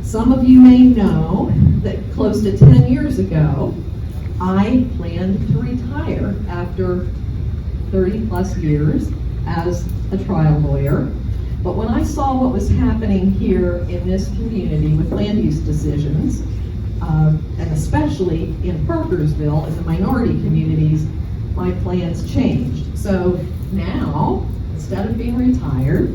Some of you may know that close to 10 years ago, I planned to retire after 30 plus years as a trial lawyer. But when I saw what was happening here in this community with land use decisions, and especially in Parkersville, in the minority communities, my plans changed. So now, instead of being retired,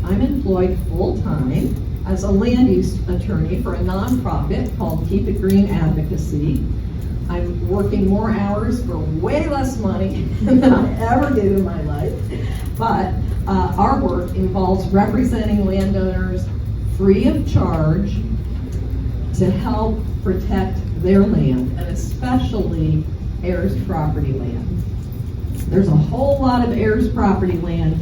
I'm employed full-time as a land use attorney for a nonprofit called Keep It Green Advocacy. I'm working more hours for way less money than I ever did in my life. But our work involves representing landowners free of charge to help protect their land, and especially heirs property land. There's a whole lot of heirs property land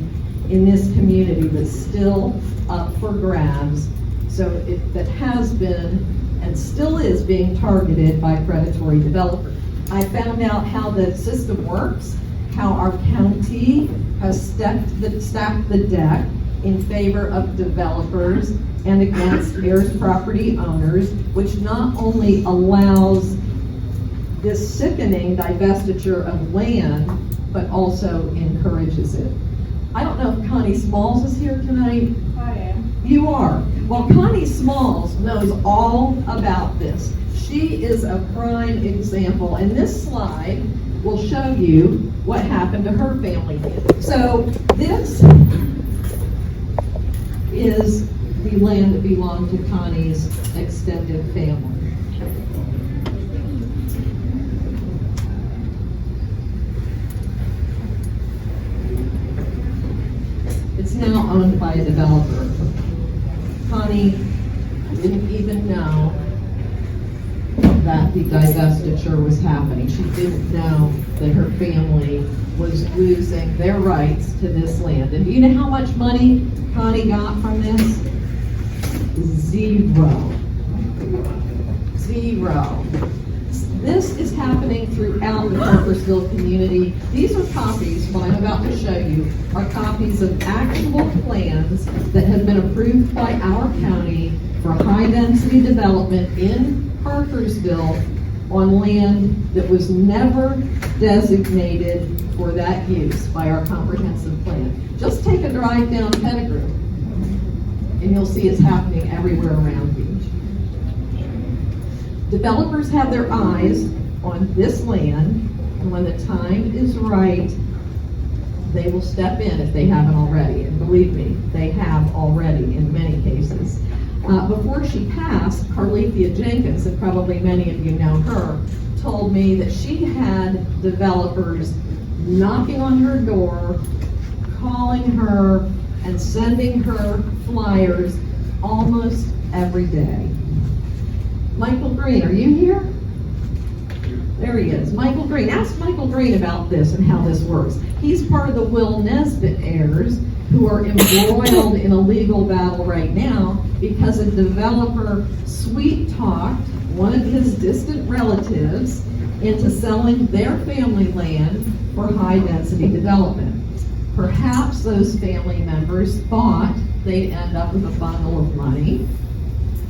in this community that's still up for grabs. So that has been and still is being targeted by predatory developers. I found out how the system works, how our county has stacked the deck in favor of developers and against heirs property owners, which not only allows this sickening divestiture of land, but also encourages it. I don't know if Connie Smalls is here tonight. I am. You are. Well, Connie Smalls knows all about this. She is a prime example, and this slide will show you what happened to her family. So this is the land that belonged to Connie's extended family. It's now owned by a developer. Connie didn't even know that the divestiture was happening. She didn't know that her family was losing their rights to this land. And do you know how much money Connie got from this? Zero. Zero. This is happening throughout the Parkersville community. These are copies, what I'm about to show you, are copies of actual plans that have been approved by our county for high-density development in Parkersville on land that was never designated for that use by our comprehensive plan. Just take a drive down Pettigrew, and you'll see it's happening everywhere around you. Developers have their eyes on this land, and when the time is right, they will step in if they haven't already. And believe me, they have already in many cases. Before she passed, Carlethia Jenkins, and probably many of you know her, told me that she had developers knocking on her door, calling her, and sending her flyers almost every day. Michael Green, are you here? There he is, Michael Green. Ask Michael Green about this and how this works. He's part of the Will Nesbitt heirs who are embroiled in a legal battle right now because a developer sweet-talked one of his distant relatives into selling their family land for high-density development. Perhaps those family members thought they'd end up with a bundle of money,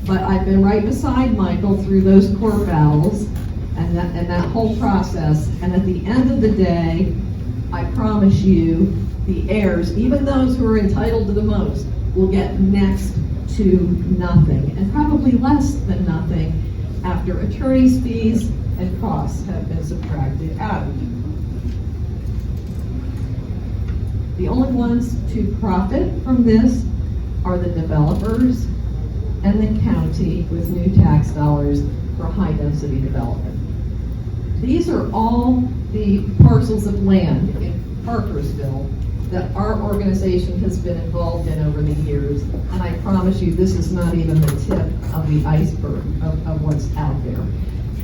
but I've been right beside Michael through those court battles and that whole process, and at the end of the day, I promise you, the heirs, even those who are entitled to the most, will get next to nothing, and probably less than nothing after attorney's fees and costs have been subtracted out. The only ones to profit from this are the developers and the county with new tax dollars for high-density development. These are all the parcels of land in Parkersville that our organization has been involved in over the years, and I promise you this is not even the tip of the iceberg of what's out there.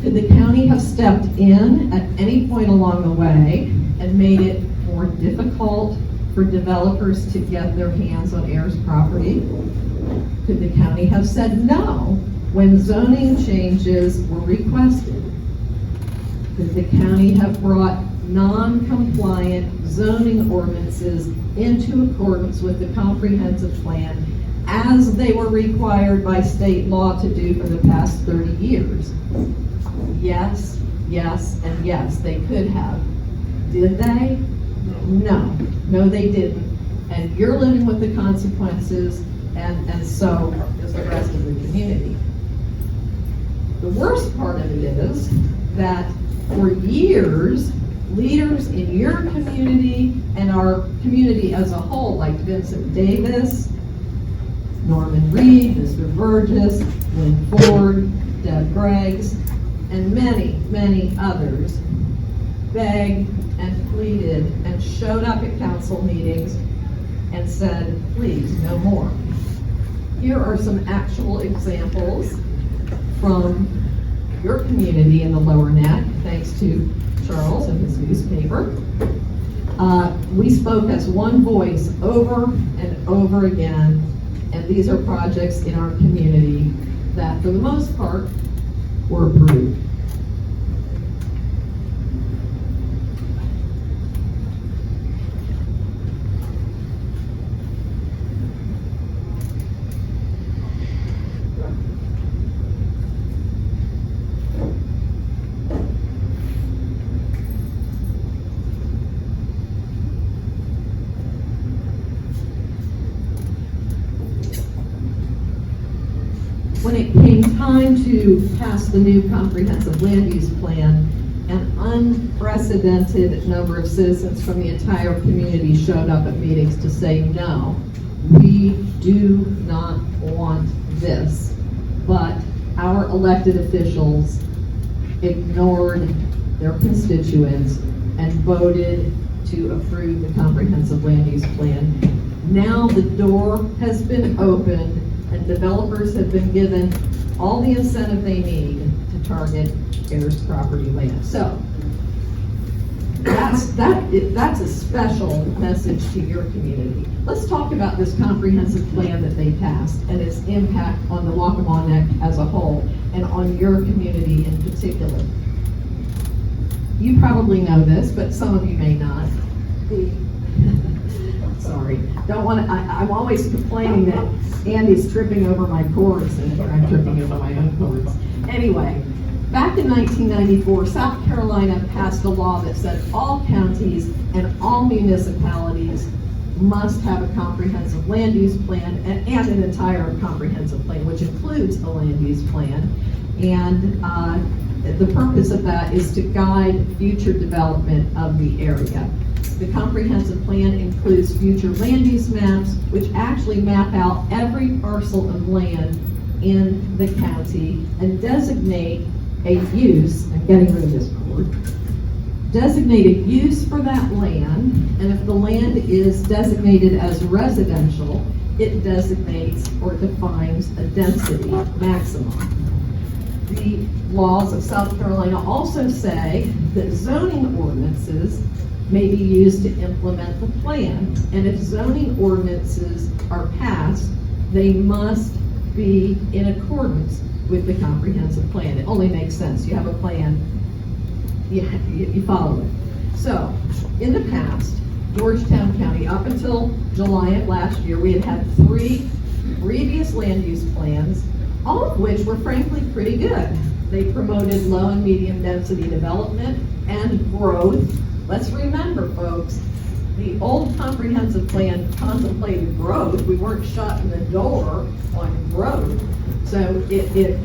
Could the county have stepped in at any point along the way and made it more difficult for developers to get their hands on heirs property? Could the county have said no when zoning changes were requested? Could the county have brought non-compliant zoning ordinances into accordance with the comprehensive plan as they were required by state law to do for the past 30 years. Yes, yes, and yes, they could have. Did they? No, they didn't. And you're living with the consequences, and so is the rest of the community. The worst part of it is that for years, leaders in your community and our community as a whole, like Vincent Davis, Norman Reed, Mr. Burgess, Lynn Ford, Deb Greggs, and many, many others, begged and pleaded and showed up at council meetings and said, please, no more. Here are some actual examples from your community in the Lower Neck, thanks to Charles and his newspaper. We spoke as one voice over and over again, and these are projects in our community that, for the most part, were approved. When it came time to pass the new comprehensive land use plan, an unprecedented number of citizens from the entire community showed up at meetings to say, no, we do not want this. But our elected officials ignored their constituents and voted to approve the comprehensive land use plan. Now the door has been opened and developers have been given all the incentive they need to target scarce property land. So that's a special message to your community. Let's talk about this comprehensive plan that they passed and its impact on the Waccamaw Neck as a whole and on your community in particular. You probably know this, but some of you may not. Sorry, don't want to. I'm always complaining that Andy's tripping over my cords, and here I'm tripping over my own cords. Anyway, back in 1994, South Carolina passed a law that said all counties and all municipalities must have a comprehensive land use plan and an entire comprehensive plan, which includes a land use plan. And the purpose of that is to guide future development of the area. The comprehensive plan includes future land use maps, which actually map out every parcel of land in the county and designate a use, I'm getting rid of this cord, designate a use for that land, and if the land is designated as residential, it designates or defines a density maximum. The laws of South Carolina also say that zoning ordinances may be used to implement the plan. And if zoning ordinances are passed, they must be in accordance with the comprehensive plan. It only makes sense. You have a plan, you follow it. So, in the past, Georgetown County, up until July of last year, we had 3 previous land use plans, all of which were frankly pretty good. They promoted low and medium density development and growth. Let's remember, folks, the old comprehensive plan contemplated growth. We weren't shutting the door on growth. So it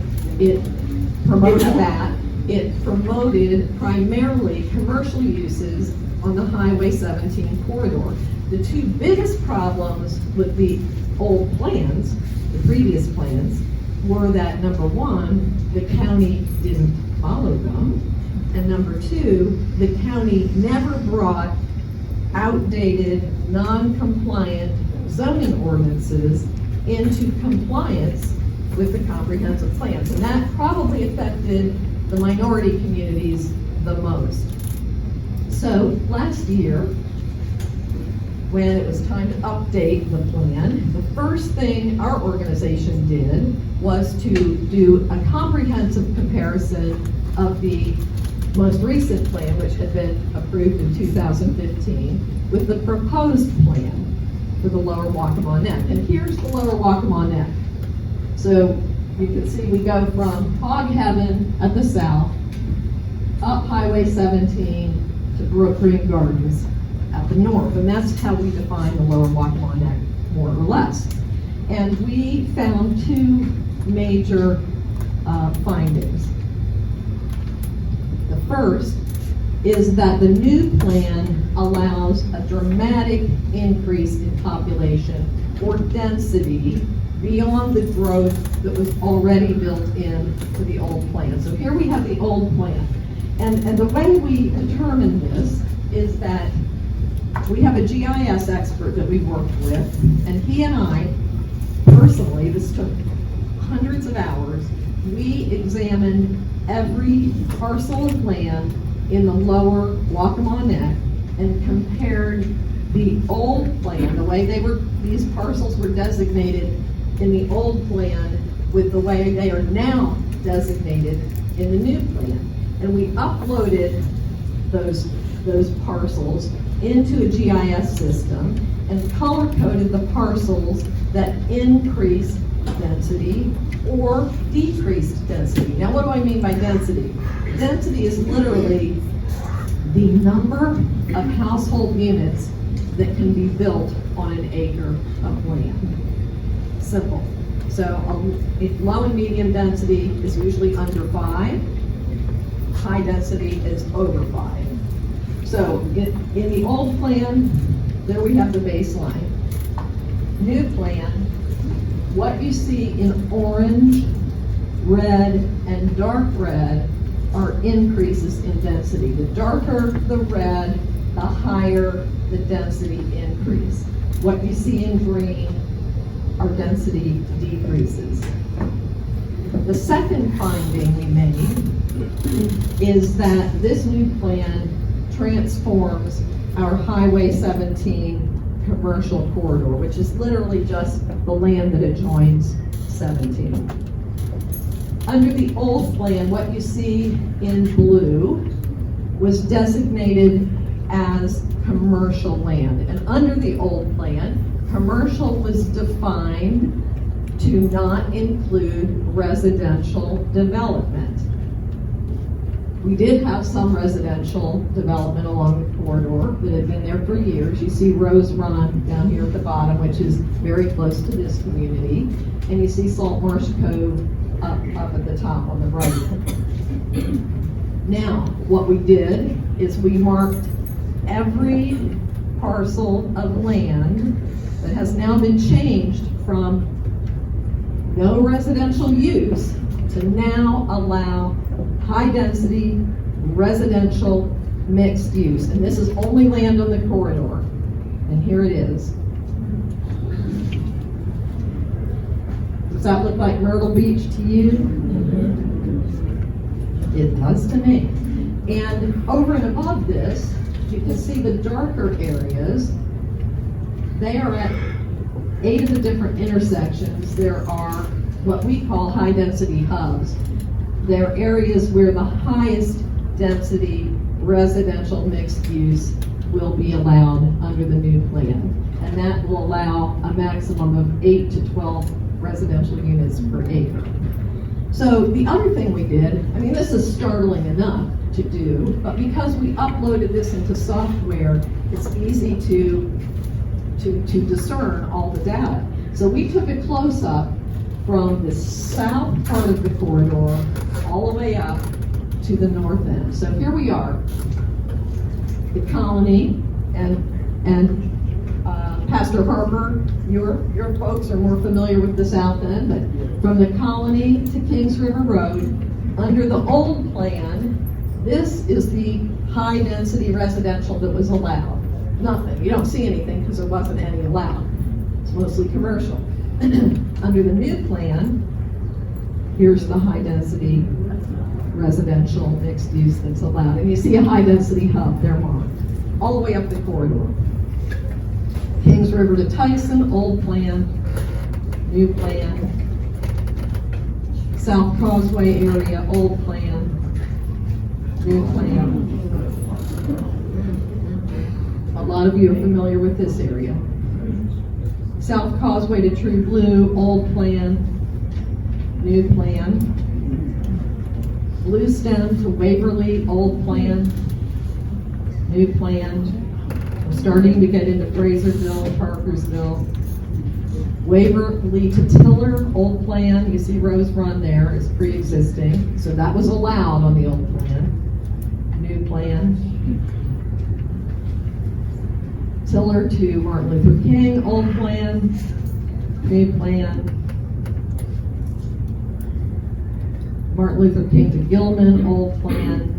promoted that. It promoted primarily commercial uses on the Highway 17 corridor. The 2 biggest problems with the old plans, the previous plans, were that number 1, the county didn't follow them. And number 2, the county never brought outdated, non-compliant zoning ordinances into compliance with the comprehensive plans. And that probably affected the minority communities the most. So last year, when it was time to update the plan, the first thing our organization did was to do a comprehensive comparison of the most recent plan, which had been approved in 2015, with the proposed plan. for the lower Waccamaw Neck. And here's the lower Waccamaw Neck. So you can see we go from Hog Heaven at the south, up Highway 17 to Brook Green Gardens at the north. And that's how we define the lower Waccamaw Neck, more or less. And we found two major findings. The first is that the new plan allows a dramatic increase in population or density beyond the growth that was already built in to the old plan. So here we have the old plan. And the way we determine this is that we have a GIS expert that we worked with, and he and I, personally, this took hundreds of hours, we examined every parcel of land in the lower Waccamaw Neck and compared the old plan, the way these parcels were designated in the old plan with the way they are now designated in the new plan. And we uploaded those parcels into a GIS system and color-coded the parcels that increased density or decreased density. Now, what do I mean by density? Density is literally the number of household units that can be built on an acre of land. Simple. So low and medium density is usually under 5. High density is over 5. So in the old plan, there we have the baseline. New plan, what you see in orange, red, and dark red are increases in density. The darker the red, the higher the density increase. What you see in green are density decreases. The second finding we made is that this new plan transforms our Highway 17 commercial corridor, which is literally just the land that adjoins 17. Under the old plan, what you see in blue was designated as commercial land. And under the old plan, commercial was defined to not include residential development. We did have some residential development along the corridor that had been there for years. You see Rose Run down here at the bottom, which is very close to this community. And you see Salt Marsh Cove up at the top on the right. Now, what we did is we marked every parcel of land that has now been changed from no residential use to now allow high-density residential mixed use. And this is only land on the corridor. And here it is. Does that look like Myrtle Beach to you? It does to me. And over and above this, you can see the darker areas. They are at 8 of the different intersections. There are what we call high-density hubs. They're areas where the highest density residential mixed use will be allowed under the new plan. And that will allow a maximum of 8 to 12 residential units per acre. So the other thing we did, I mean, this is startling enough to do, but because we uploaded this into software, it's easy to discern all the data. So we took a close-up from the south part of the corridor all the way up to the north end. So here we are, the Colony, and Pastor Harper, your folks are more familiar with the south end, but from the Colony to Kings River Road, under the old plan, this is the high-density residential that was allowed. Nothing. You don't see anything because there wasn't any allowed. It's mostly commercial. Under the new plan, here's the high-density residential mixed use that's allowed. And you see a high-density hub, they're marked, all the way up the corridor. Kings River to Tyson, old plan, new plan. South Causeway area, old plan, new plan. A lot of you are familiar with this area. South Causeway to True Blue, old plan, new plan. Bluestem to Waverly, old plan, new plan. We're starting to get into Fraserville, Parkersville. Waverly to Tiller, old plan. You see Rose Run there is pre-existing, so that was allowed on the old plan. New plan. Tiller to Martin Luther King, old plan. New plan. Martin Luther King to Gilman, old plan.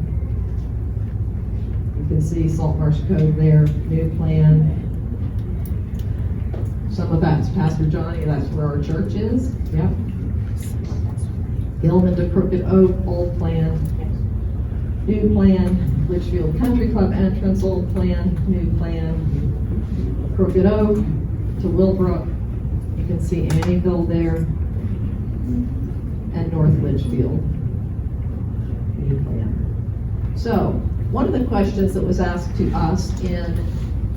You can see Salt Marsh Cove there, new plan. Some of that's Pastor Johnny, that's where our church is. Yep. Gilman to Crooked Oak, old plan. New plan. Litchfield Country Club entrance, old plan. New plan. Crooked Oak to Willbrook. You can see Annieville there. And North Litchfield. New plan. So, one of the questions that was asked to us in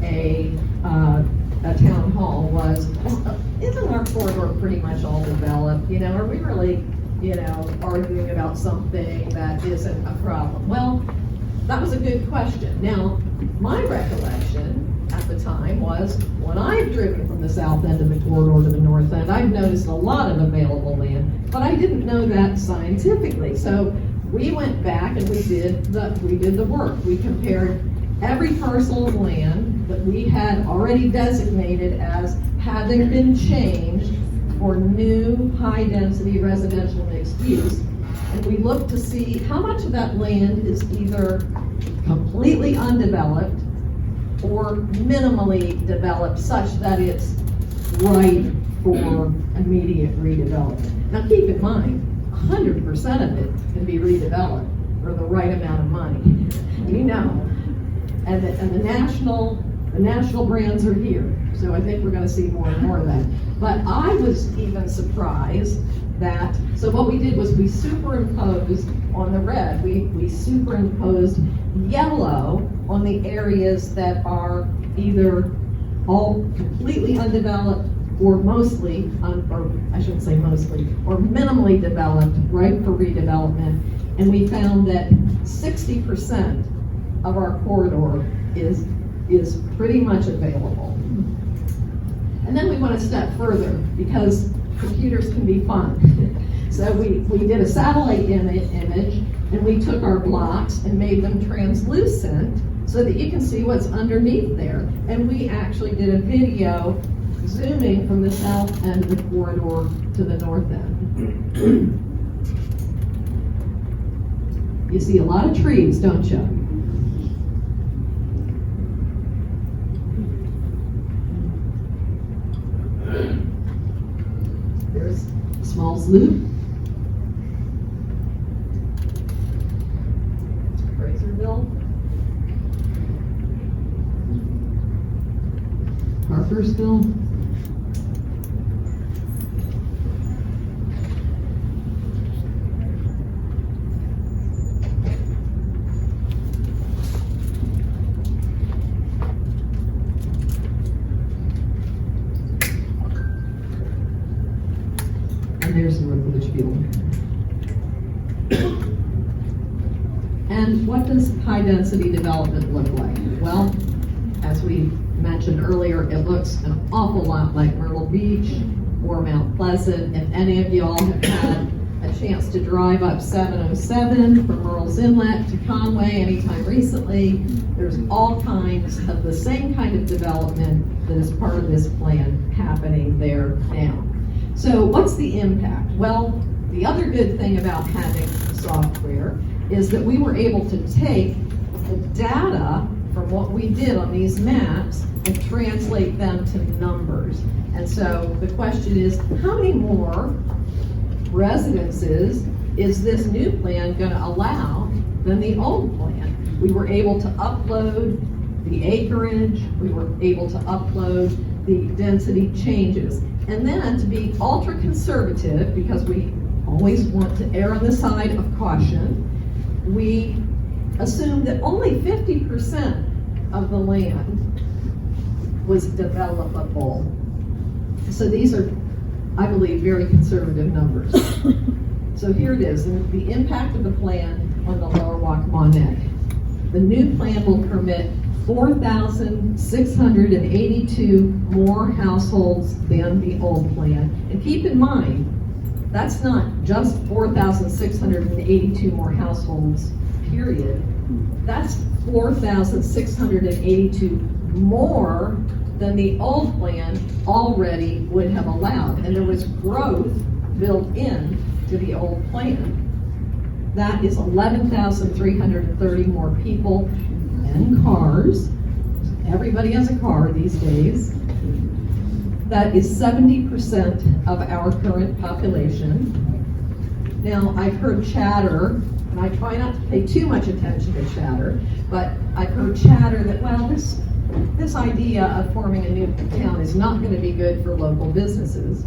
a town hall was, isn't our corridor pretty much all developed? You know, are we really, arguing about something that isn't a problem? Well, that was a good question. Now, my recollection at the time was, when I've driven from the south end of the corridor to the north end, I've noticed a lot of available land, but I didn't know that scientifically. So we went back and we did the work. We compared every parcel of land that we had already designated as having been changed for new high-density residential mixed use. And we looked to see how much of that land is either completely undeveloped or minimally developed such that it's ripe for immediate redevelopment. Now keep in mind, 100% of it can be redeveloped for the right amount of money. And the national brands are here. So I think we're going to see more and more of that. But I was even surprised that, so what we did was we superimposed on the red, we superimposed yellow on the areas that are either all completely undeveloped or mostly, or I shouldn't say mostly, or minimally developed, ripe for redevelopment. And we found that 60% of our corridor is pretty much available. And then we went a step further because computers can be fun. So we did a satellite image and we took our blocks and made them translucent so that you can see what's underneath there. And we actually did a video zooming from the south end of the corridor to the north end. You see a lot of trees, don't you? There's a small sloop. Fraserville. Parkersville. There's North Litchfield. And what does high-density development look like? Well, as we mentioned earlier, it looks an awful lot like Myrtle Beach or Mount Pleasant. If any of y'all have had a chance to drive up 707 from Murrells Inlet to Conway anytime recently, there's all kinds of the same kind of development that is part of this plan happening there now. So what's the impact? Well, the other good thing about having software is that we were able to take the data from what we did on these maps and translate them to numbers. And so the question is, how many more residences is this new plan going to allow than the old plan? We were able to upload the acreage, we were able to upload the density changes. And then to be ultra conservative, because we always want to err on the side of caution, we assumed that only 50% of the land was developable. So these are, I believe, very conservative numbers. So here it is, the impact of the plan on the Lower Waccamaw Neck. The new plan will permit 4,682 more households than the old plan. And keep in mind, that's not just 4,682 more households, period. That's 4,682 more than the old plan already would have allowed. And there was growth built in to the old plan. That is 11,330 more people and cars. Everybody has a car these days. That is 70% of our current population. Now, I've heard chatter, and I try not to pay too much attention to chatter, but I've heard chatter that, well, this idea of forming a new town is not going to be good for local businesses.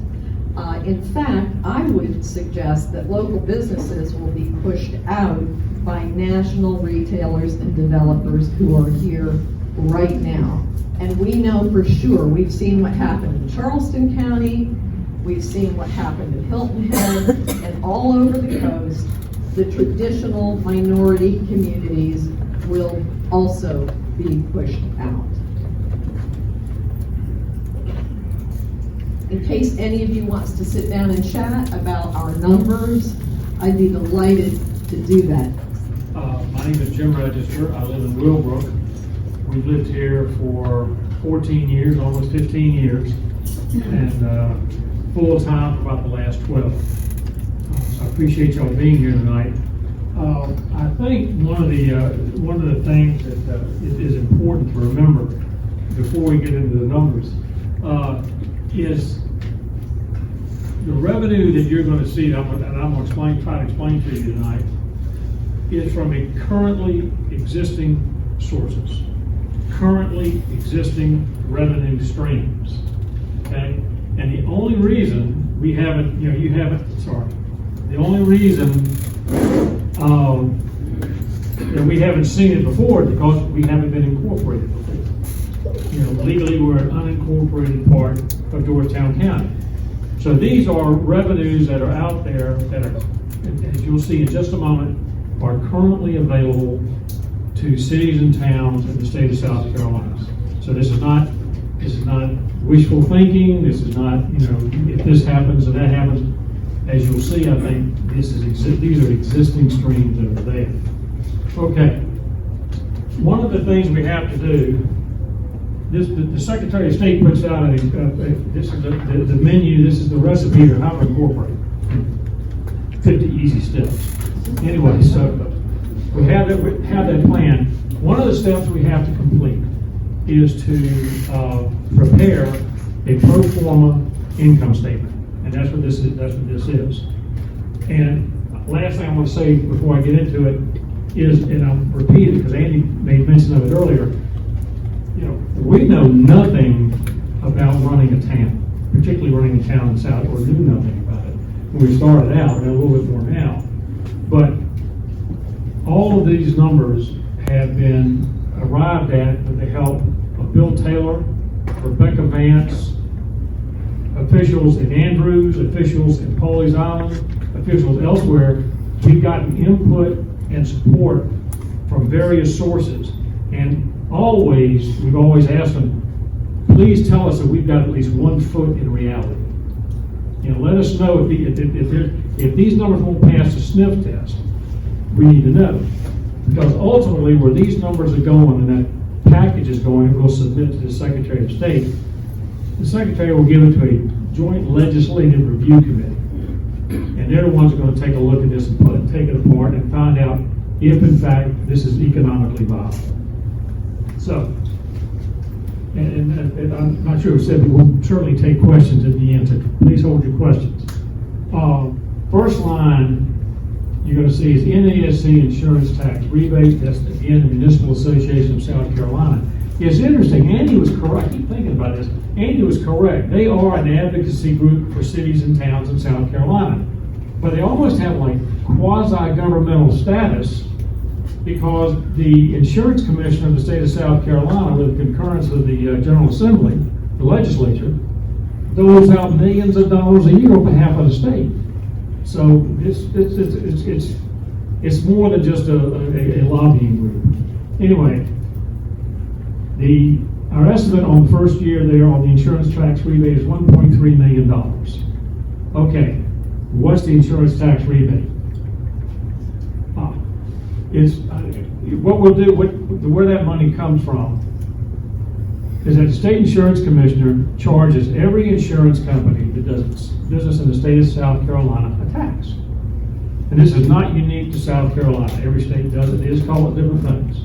In fact, I would suggest that local businesses will be pushed out by national retailers and developers who are here right now. And we know for sure, we've seen what happened in Charleston County, we've seen what happened in Hilton Head, and all over the coast, the traditional minority communities will also be pushed out. In case any of you wants to sit down and chat about our numbers, I'd be delighted to do that. My name is Jim Register. I live in Willbrook. We've lived here for 14 years, almost 15 years, and full time for about the last 12. So I appreciate y'all being here tonight. I think one of the things that is important to remember before we get into the numbers is the revenue that you're going to see, and I'm going to try to explain to you tonight, is from a currently existing sources, currently existing revenue streams. Okay, and the only reason we haven't, the only reason that we haven't seen it before is because we haven't been incorporated before. Legally, we're an unincorporated part of Georgetown County. So these are revenues that are out there that are, as you'll see in just a moment, are currently available to cities and towns in the state of South Carolina. So this is not wishful thinking. This is not, if this happens and that happens. As you'll see, I think these are existing streams that are there. Okay. One of the things we have to do. The Secretary of State puts out this is the menu. This is the recipe for how to incorporate. 50 easy steps. Anyway, so we have that plan. One of the steps we have to complete is to prepare a pro forma income statement, and that's what this is. And last thing I want to say before I get into it is, and I'll repeat it because Andy made mention of it earlier. We know nothing about running a town, particularly running a town in South, or knew nothing about it when we started out. We know a little bit more now. But all of these numbers have been arrived at with the help of Bill Taylor, Rebecca Vance, officials in Andrews, officials in Pawleys Island, officials elsewhere. We've gotten input and support from various sources. And we've always asked them, please tell us that we've got at least 1 foot in reality. Let us know if these numbers won't pass the sniff test. We need to know. Because ultimately, where these numbers are going and that package is going, we'll submit to the Secretary of State. The Secretary will give it to a joint legislative review committee. And they're the ones who are going to take a look at this and take it apart and find out if, in fact, this is economically viable. So, and I'm not sure who said, but we'll certainly take questions at the end, so please hold your questions. First line you're going to see is NASC insurance tax rebate. That's again the Municipal Association of South Carolina. It's interesting. Andy was correct. I keep thinking about this. Andy was correct. They are an advocacy group for cities and towns in South Carolina, but they almost have like quasi-governmental status, because the insurance commissioner of the state of South Carolina, with the concurrence of the General Assembly, the legislature, doles out millions of dollars a year on behalf of the state. So it's more than just a lobbying group. Anyway, our estimate on the first year there on the insurance tax rebate is $1.3 million. Okay, what's the insurance tax rebate? What we'll do, where that money comes from, is that the state insurance commissioner charges every insurance company that does business in the state of South Carolina a tax. And this is not unique to South Carolina. Every state does it. They just call it different things.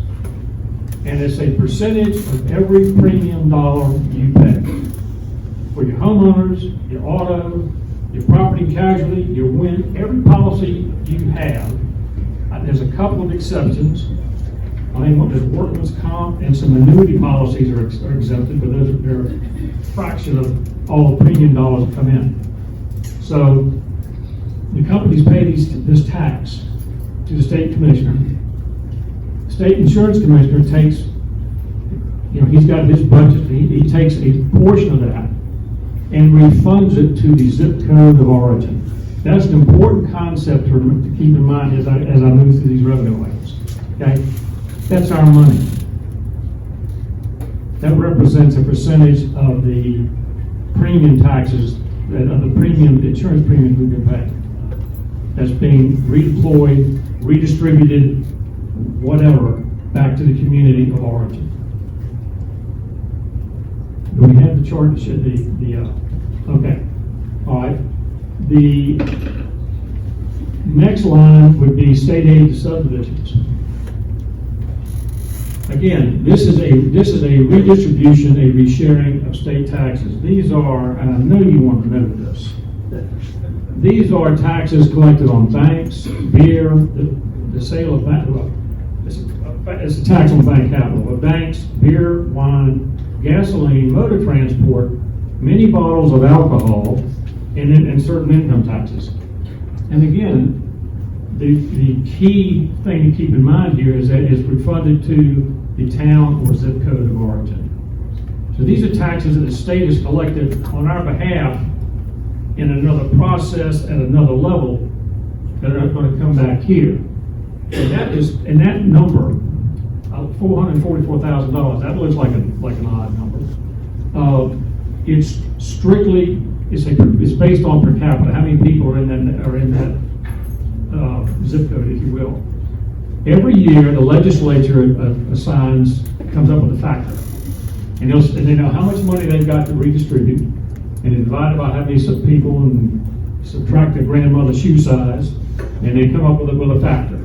And it's a percentage of every premium dollar you pay. For your homeowners, your auto, your property casualty, your wind, every policy you have, there's a couple of exceptions. I think there's workman's comp and some annuity policies are exempted, but they're a fraction of all the premium dollars that come in. So the companies pay this tax to the state commissioner. The state insurance commissioner takes, he's got his budget. He takes a portion of that and refunds it to the zip code of origin. That's an important concept to keep in mind as I move through these revenue items. Okay, that's our money. That represents a percentage of the premium taxes, of the insurance premiums we've been paying. That's being redeployed, redistributed, whatever, back to the community of origin. Do we have the chart? Okay. All right. The next line would be state aid to subdivisions. Again, this is a redistribution, a resharing of state taxes. These are, and I know you want to remember this, these are taxes collected on banks, beer, the sale of bank, it's a tax on bank capital, but banks, beer, wine, gasoline, motor transport, many bottles of alcohol, and certain income taxes. And again, the key thing to keep in mind here is that it's refunded to the town or zip code of origin. So these are taxes that the state has collected on our behalf in another process at another level that are going to come back here. And that number, $444,000, that looks like an odd number. It's strictly, it's based on per capita, how many people are in that zip code, if you will. Every year, the legislature comes up with a factor. And they know how much money they've got to redistribute, and they divide by how many people and subtract their grandmother's shoe size, and they come up with a factor.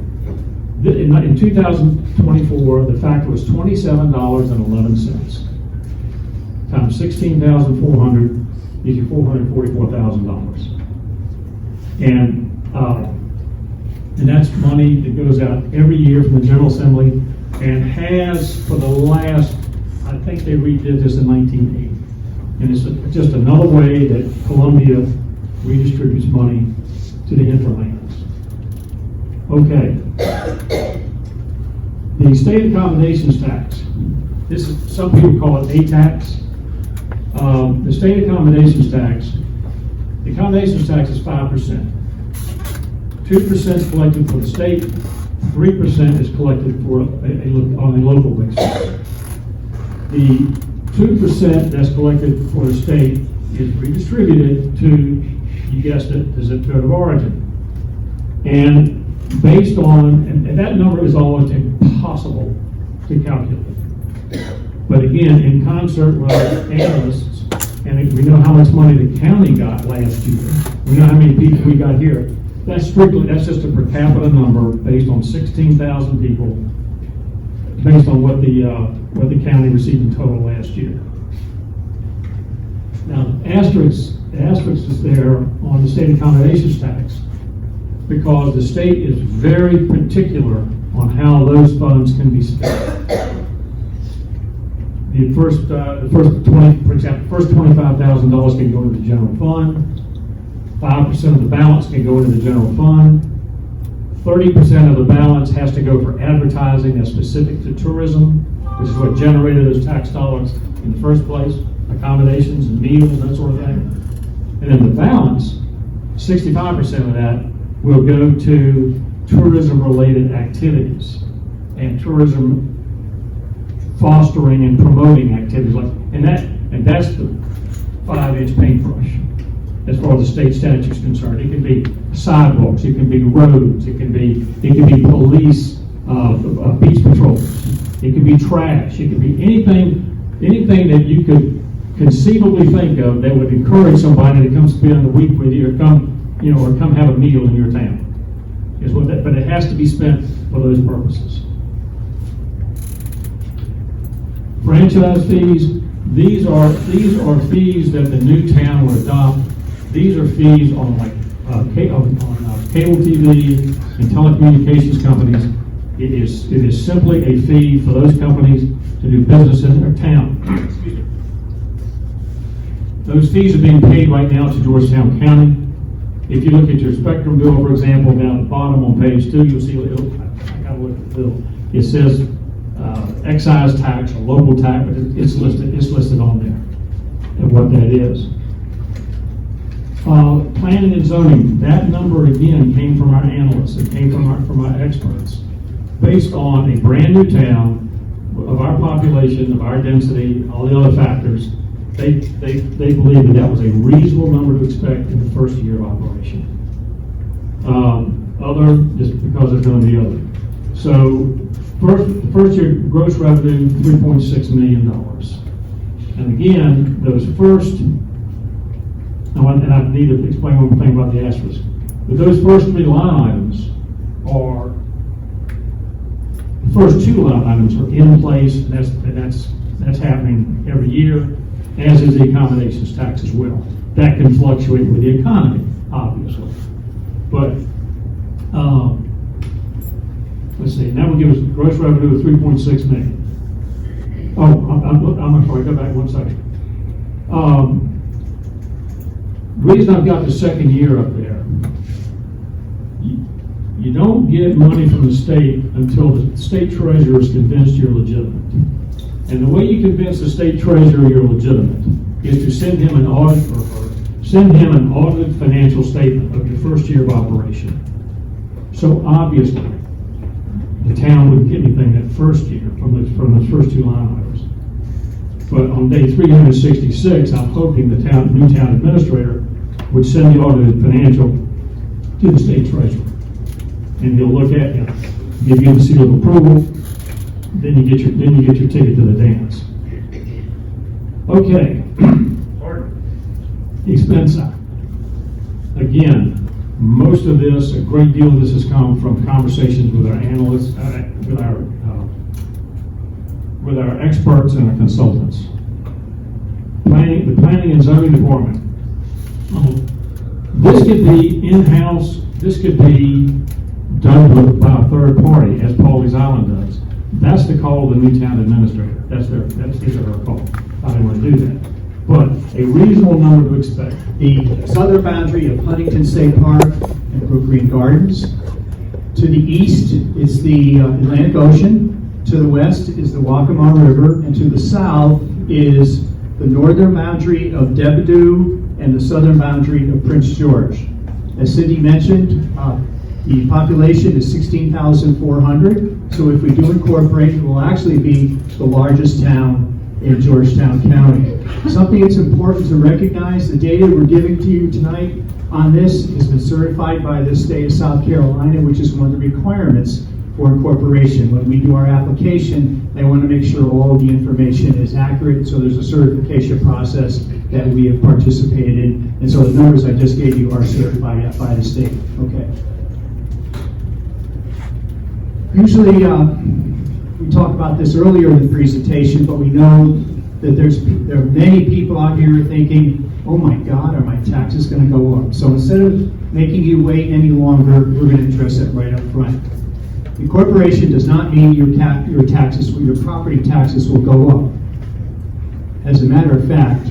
In 2024, the factor was $27.11 times 16,400 gives you $444,000, and that's money that goes out every year from the General Assembly and has for the last, I think they redid this in 1980, and it's just another way that Columbia redistributes money to the hinterlands. Okay. The state accommodations tax. This is, some people call it a tax. The state accommodations tax. The accommodations tax is 5%. 2% is collected for the state. 3% is collected for on a local basis. The 2% that's collected for the state is redistributed to, you guessed it, the zip code of origin. And based on, and that number is almost impossible to calculate. But again, in concert with our analysts, and we know how much money the county got last year, we know how many people we got here. That's just a per capita number based on 16,000 people, based on what the county received in total last year. Now, the asterisk is there on the state accommodations tax, because the state is very particular on how those funds can be spent. The first $25,000 can go into the general fund. 5% of the balance can go into the general fund. 30% of the balance has to go for advertising that's specific to tourism, which is what generated those tax dollars in the first place. accommodations and meals, that sort of thing. And then the balance, 65% of that will go to tourism-related activities and tourism fostering and promoting activities and that's the 5-inch paintbrush as far as the state statute is concerned. It can be sidewalks, it can be roads, it can be police, beach patrols, it can be trash, it can be anything that you could conceivably think of that would encourage somebody to come spend the week with you or come have a meal in your town. But it has to be spent for those purposes. Franchise fees, these are fees that the new town will adopt. These are fees on cable TV and telecommunications companies. It is simply a fee for those companies to do business in their town. Those fees are being paid right now to Georgetown County. If you look at your Spectrum bill, for example, down at the bottom on page 2, you'll see, I gotta look at the bill. It says excise tax or local tax, but it's listed on there and what that is. Planning and zoning, that number again came from our analysts, it came from our experts, based on a brand new town of our population, of our density, all the other factors. They believe that was a reasonable number to expect in the first year of operation. Other, just because there's going to be other. So, first year gross revenue, $3.6 million. And again, those first, and I need to explain one thing about the asterisk. But those first 3 line items are, the first 2 line items are in place, and that's happening every year, as is the accommodations tax as well. That can fluctuate with the economy, obviously. But let's see, that will give us gross revenue of $3.6 million. Oh, I'm sorry, go back 1 second. The reason I've got the second year up there, you don't get money from the state until the state treasurer is convinced you're legitimate. And the way you convince the state treasurer you're legitimate is to send him an audit or send him an audited financial statement of your first year of operation. So obviously, the town wouldn't get anything that first year from those first 2 line items. But on day 366, I'm hoping the new town administrator would send the audited financial to the state treasurer. And he'll look at it, give you the seal of approval, then you get your ticket to the dance. Okay. Expense side. Again, most of this, a great deal of this has come from conversations with our analysts, with our experts and our consultants. The planning and zoning department. This could be in-house. This could be done by a third party, as Pawleys Island does. That's the call of the new town administrator. That's his or her call. I don't want to do that. But a reasonable number to expect. The southern boundary of Huntington State Park and Brook Green Gardens. To the east is the Atlantic Ocean. To the west is the Waccamaw River. And to the south is the northern boundary of Debadew and the southern boundary of Prince George. As Cindy mentioned, the population is 16,400. So if we do incorporate, it will actually be the largest town in Georgetown County. Something that's important to recognize, the data we're giving to you tonight on this has been certified by the state of South Carolina, which is one of the requirements for incorporation. When we do our application, they want to make sure all of the information is accurate, so there's a certification process that we have participated in, and so the numbers I just gave you are certified by the state. Okay. Usually, we talked about this earlier in the presentation, but we know that there are many people out here thinking, oh my God, are my taxes going to go up? So instead of making you wait any longer, we're going to address it right up front. Incorporation does not mean your property taxes will go up. As a matter of fact,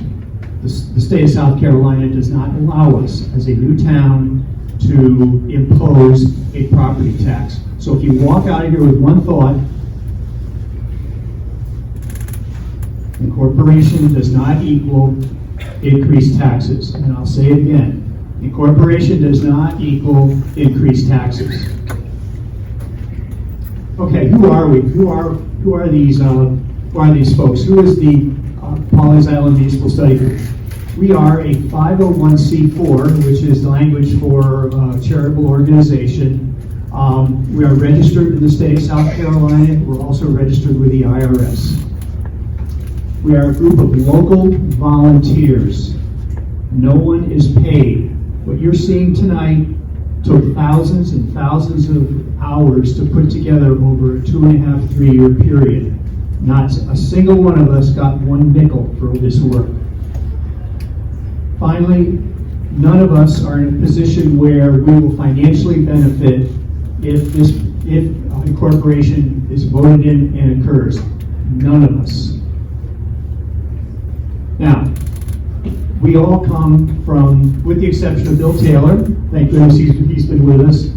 the state of South Carolina does not allow us as a new town to impose a property tax. So if you walk out of here with one thought, Incorporation does not equal increased taxes. And I'll say it again. Incorporation does not equal increased taxes. Okay, who are we? Who are these folks? Who is the Pawleys Island Municipal Study Group? We are a 501c4, which is the language for charitable organization. We are registered in the state of South Carolina. We're also registered with the IRS. We are a group of local volunteers. No one is paid. What you're seeing tonight took thousands and thousands of hours to put together over a 2.5, 3-year period. Not a single one of us got one nickel for this work. Finally, none of us are in a position where we will financially benefit if incorporation is voted in and occurs. None of us. Now, we all come from, with the exception of Bill Taylor, thank goodness he's been with us,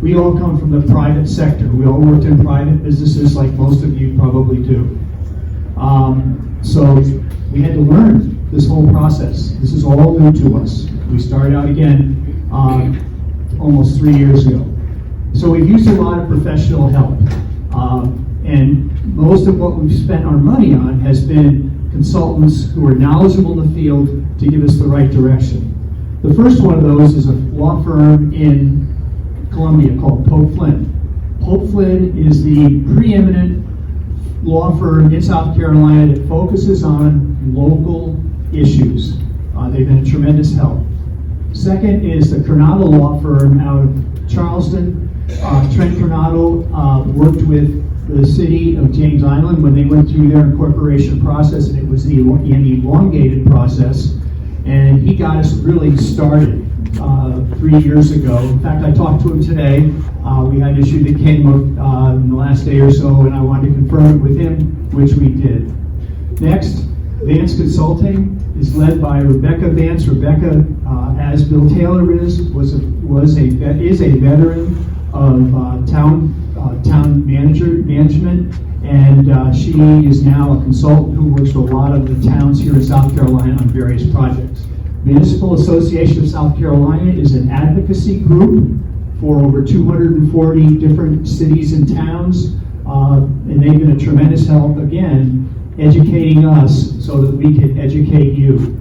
we all come from the private sector. We all worked in private businesses like most of you probably do. So we had to learn this whole process. This is all new to us. We started out again almost 3 years ago. So we've used a lot of professional help. And most of what we've spent our money on has been consultants who are knowledgeable in the field to give us the right direction. The first one of those is a law firm in Columbia called Pope Flynn. Pope Flynn is the preeminent law firm in South Carolina that focuses on local issues. They've been a tremendous help. Second is the Coronado law firm out of Charleston. Trent Coronado worked with the city of James Island when they went through their incorporation process, and it was an elongated process, and he got us really started 3 years ago. In fact, I talked to him today. We had an issue that came up in the last day or so, and I wanted to confirm it with him, which we did. Next, Vance Consulting is led by Rebecca Vance. Rebecca, as Bill Taylor is a veteran of town management, and she is now a consultant who works with a lot of the towns here in South Carolina on various projects. Municipal Association of South Carolina is an advocacy group for over 240 different cities and towns, and they've been a tremendous help, again, educating us so that we can educate you.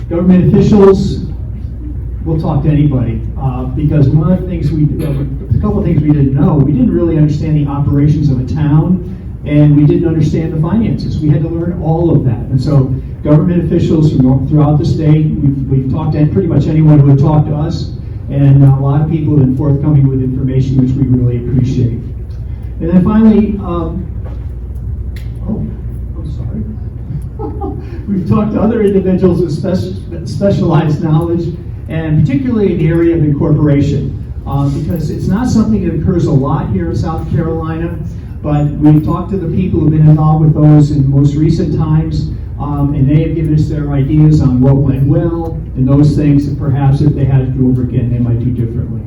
Government officials, we'll talk to anybody, because one of the things a couple of things we didn't know, we didn't really understand the operations of a town, and we didn't understand the finances. We had to learn all of that. And so government officials from throughout the state, we've talked to pretty much anyone who would talk to us, and a lot of people have been forthcoming with information, which we really appreciate. And then finally, we've talked to other individuals with specialized knowledge, and particularly in the area of incorporation, because it's not something that occurs a lot here in South Carolina, but we've talked to the people who've been involved with those in most recent times, and they have given us their ideas on what went well, and those things that perhaps if they had to do over again, they might do differently.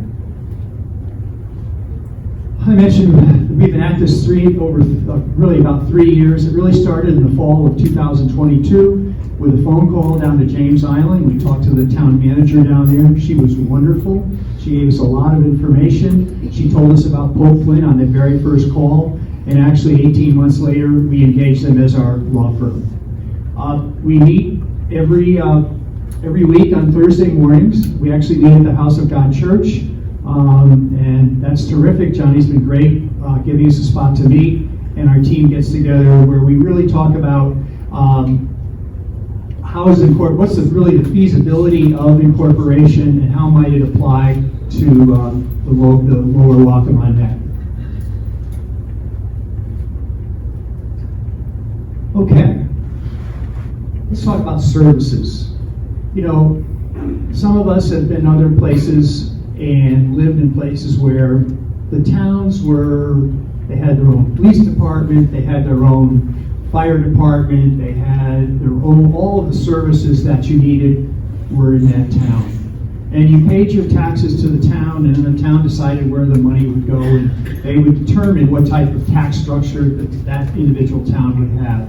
I mentioned we've been at this really about 3 years. It really started in the fall of 2022 with a phone call down to James Island. We talked to the town manager down there. She was wonderful. She gave us a lot of information. She told us about Pope Flynn on the very first call, and actually 18 months later, we engaged them as our law firm. We meet every week on Thursday mornings. We actually meet at the House of God Church. And that's terrific. Johnny's been great giving us a spot to meet, and our team gets together where we really talk about what's really the feasibility of incorporation and how might it apply to the lower Waccamaw Neck. Okay, let's talk about services. You know, some of us have been other places and lived in places where the towns they had their own police department, they had their own fire department, they had their own, all of the services that you needed were in that town. And you paid your taxes to the town, and then the town decided where the money would go, and they would determine what type of tax structure that individual town would have.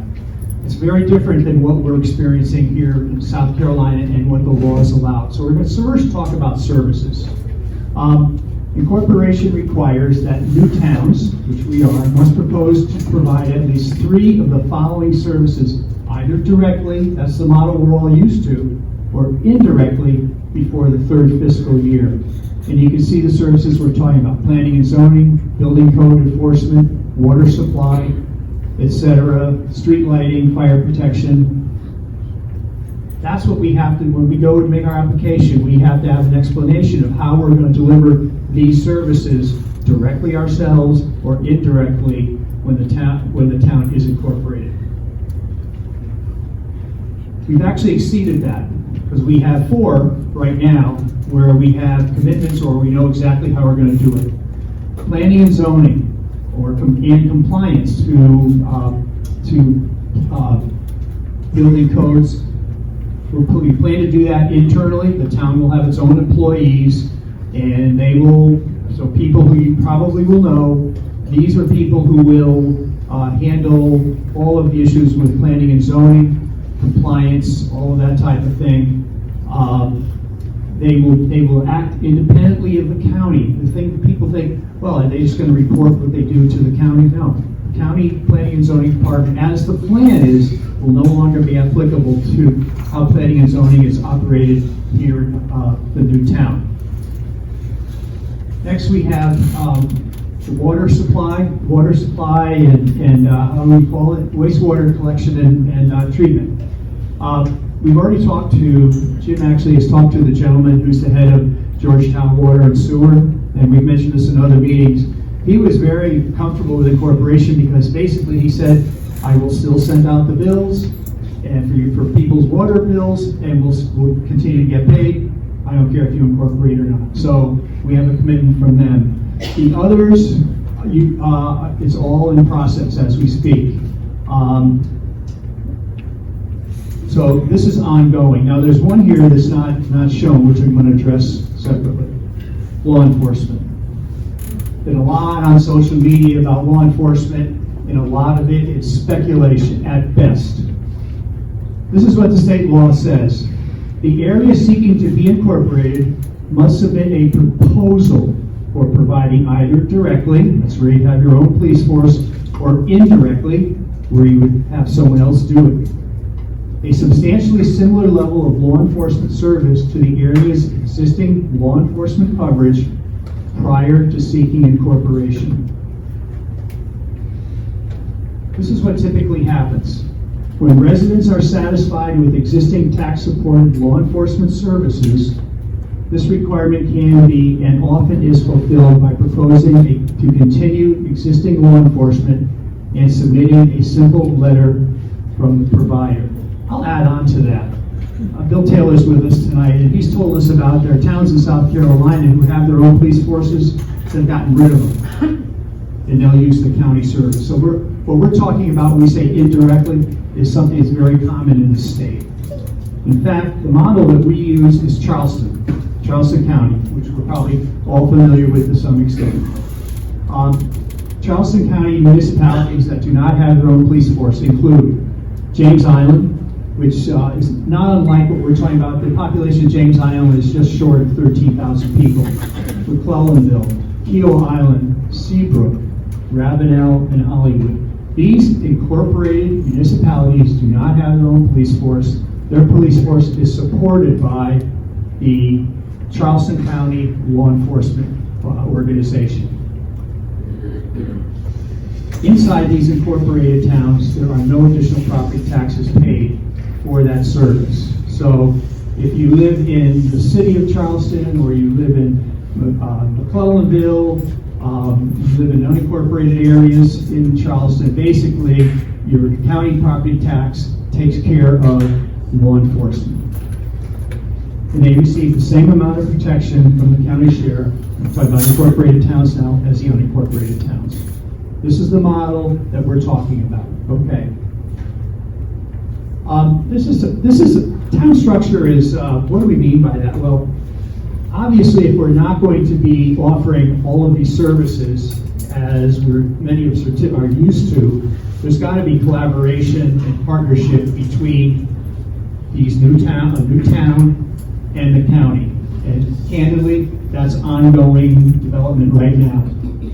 It's very different than what we're experiencing here in South Carolina and what the laws allow. So we're going to first talk about services. Incorporation requires that new towns, which we are, must propose to provide at least 3 of the following services, either directly, that's the model we're all used to, or indirectly before the 3rd fiscal year. And you can see the services we're talking about: planning and zoning, building code enforcement, water supply, etc., street lighting, fire protection. That's what we have to, when we go to make our application, we have to have an explanation of how we're going to deliver these services directly ourselves or indirectly when the town is incorporated. We've actually exceeded that because we have 4 right now where we have commitments or we know exactly how we're going to do it. Planning and zoning, or in compliance to building codes. We plan to do that internally. The town will have its own employees, and they will, so people who you probably will know, these are people who will handle all of the issues with planning and zoning, compliance, all of that type of thing. They will act independently of the county. The thing people think, well, are they just going to report what they do to the county? No. The county planning and zoning department, as the plan is, will no longer be applicable to how planning and zoning is operated here in the new town. Next, we have the water supply and how do we call it? Wastewater collection and treatment. We've already talked to, Jim actually has talked to the gentleman who's the head of Georgetown Water and Sewer, and we've mentioned this in other meetings. He was very comfortable with incorporation because basically he said, I will still send out the bills and for people's water bills, and we'll continue to get paid. I don't care if you incorporate or not. So we have a commitment from them. The others, it's all in process as we speak. So this is ongoing. Now there's one here that's not shown, which I'm going to address separately. Law enforcement. Been a lot on social media about law enforcement, and a lot of it is speculation at best. This is what the state law says. The area seeking to be incorporated must submit a proposal for providing either directly, that's where you have your own police force, or indirectly, where you would have someone else do it, a substantially similar level of law enforcement service to the area's existing law enforcement coverage prior to seeking incorporation. This is what typically happens. When residents are satisfied with existing tax-supported law enforcement services, this requirement can be and often is fulfilled by proposing to continue existing law enforcement and submitting a simple letter from the provider. I'll add on to that. Bill Taylor's with us tonight, and he's told us about their towns in South Carolina who have their own police forces that have gotten rid of them, and they'll use the county service. So what we're talking about when we say indirectly is something that's very common in the state. In fact, the model that we use is Charleston County, which we're probably all familiar with to some extent. Charleston County municipalities that do not have their own police force include James Island, which is not unlike what we're talking about. The population of James Island is just short of 13,000 people. McClellanville, Keogh Island, Seabrook, Ravenel, and Hollywood. These incorporated municipalities do not have their own police force. Their police force is supported by the Charleston County Law Enforcement Organization. Inside these incorporated towns, there are no additional property taxes paid for that service. So if you live in the city of Charleston, or you live in McClellanville, you live in unincorporated areas in Charleston, basically your county property tax takes care of law enforcement. And they receive the same amount of protection from the county share, I'm talking about incorporated towns now, as the unincorporated towns. This is the model that we're talking about. Okay. Town structure is, what do we mean by that? Well, obviously, if we're not going to be offering all of these services as many of us are used to, there's got to be collaboration and partnership between these a new town and the county. And candidly, that's ongoing development right now.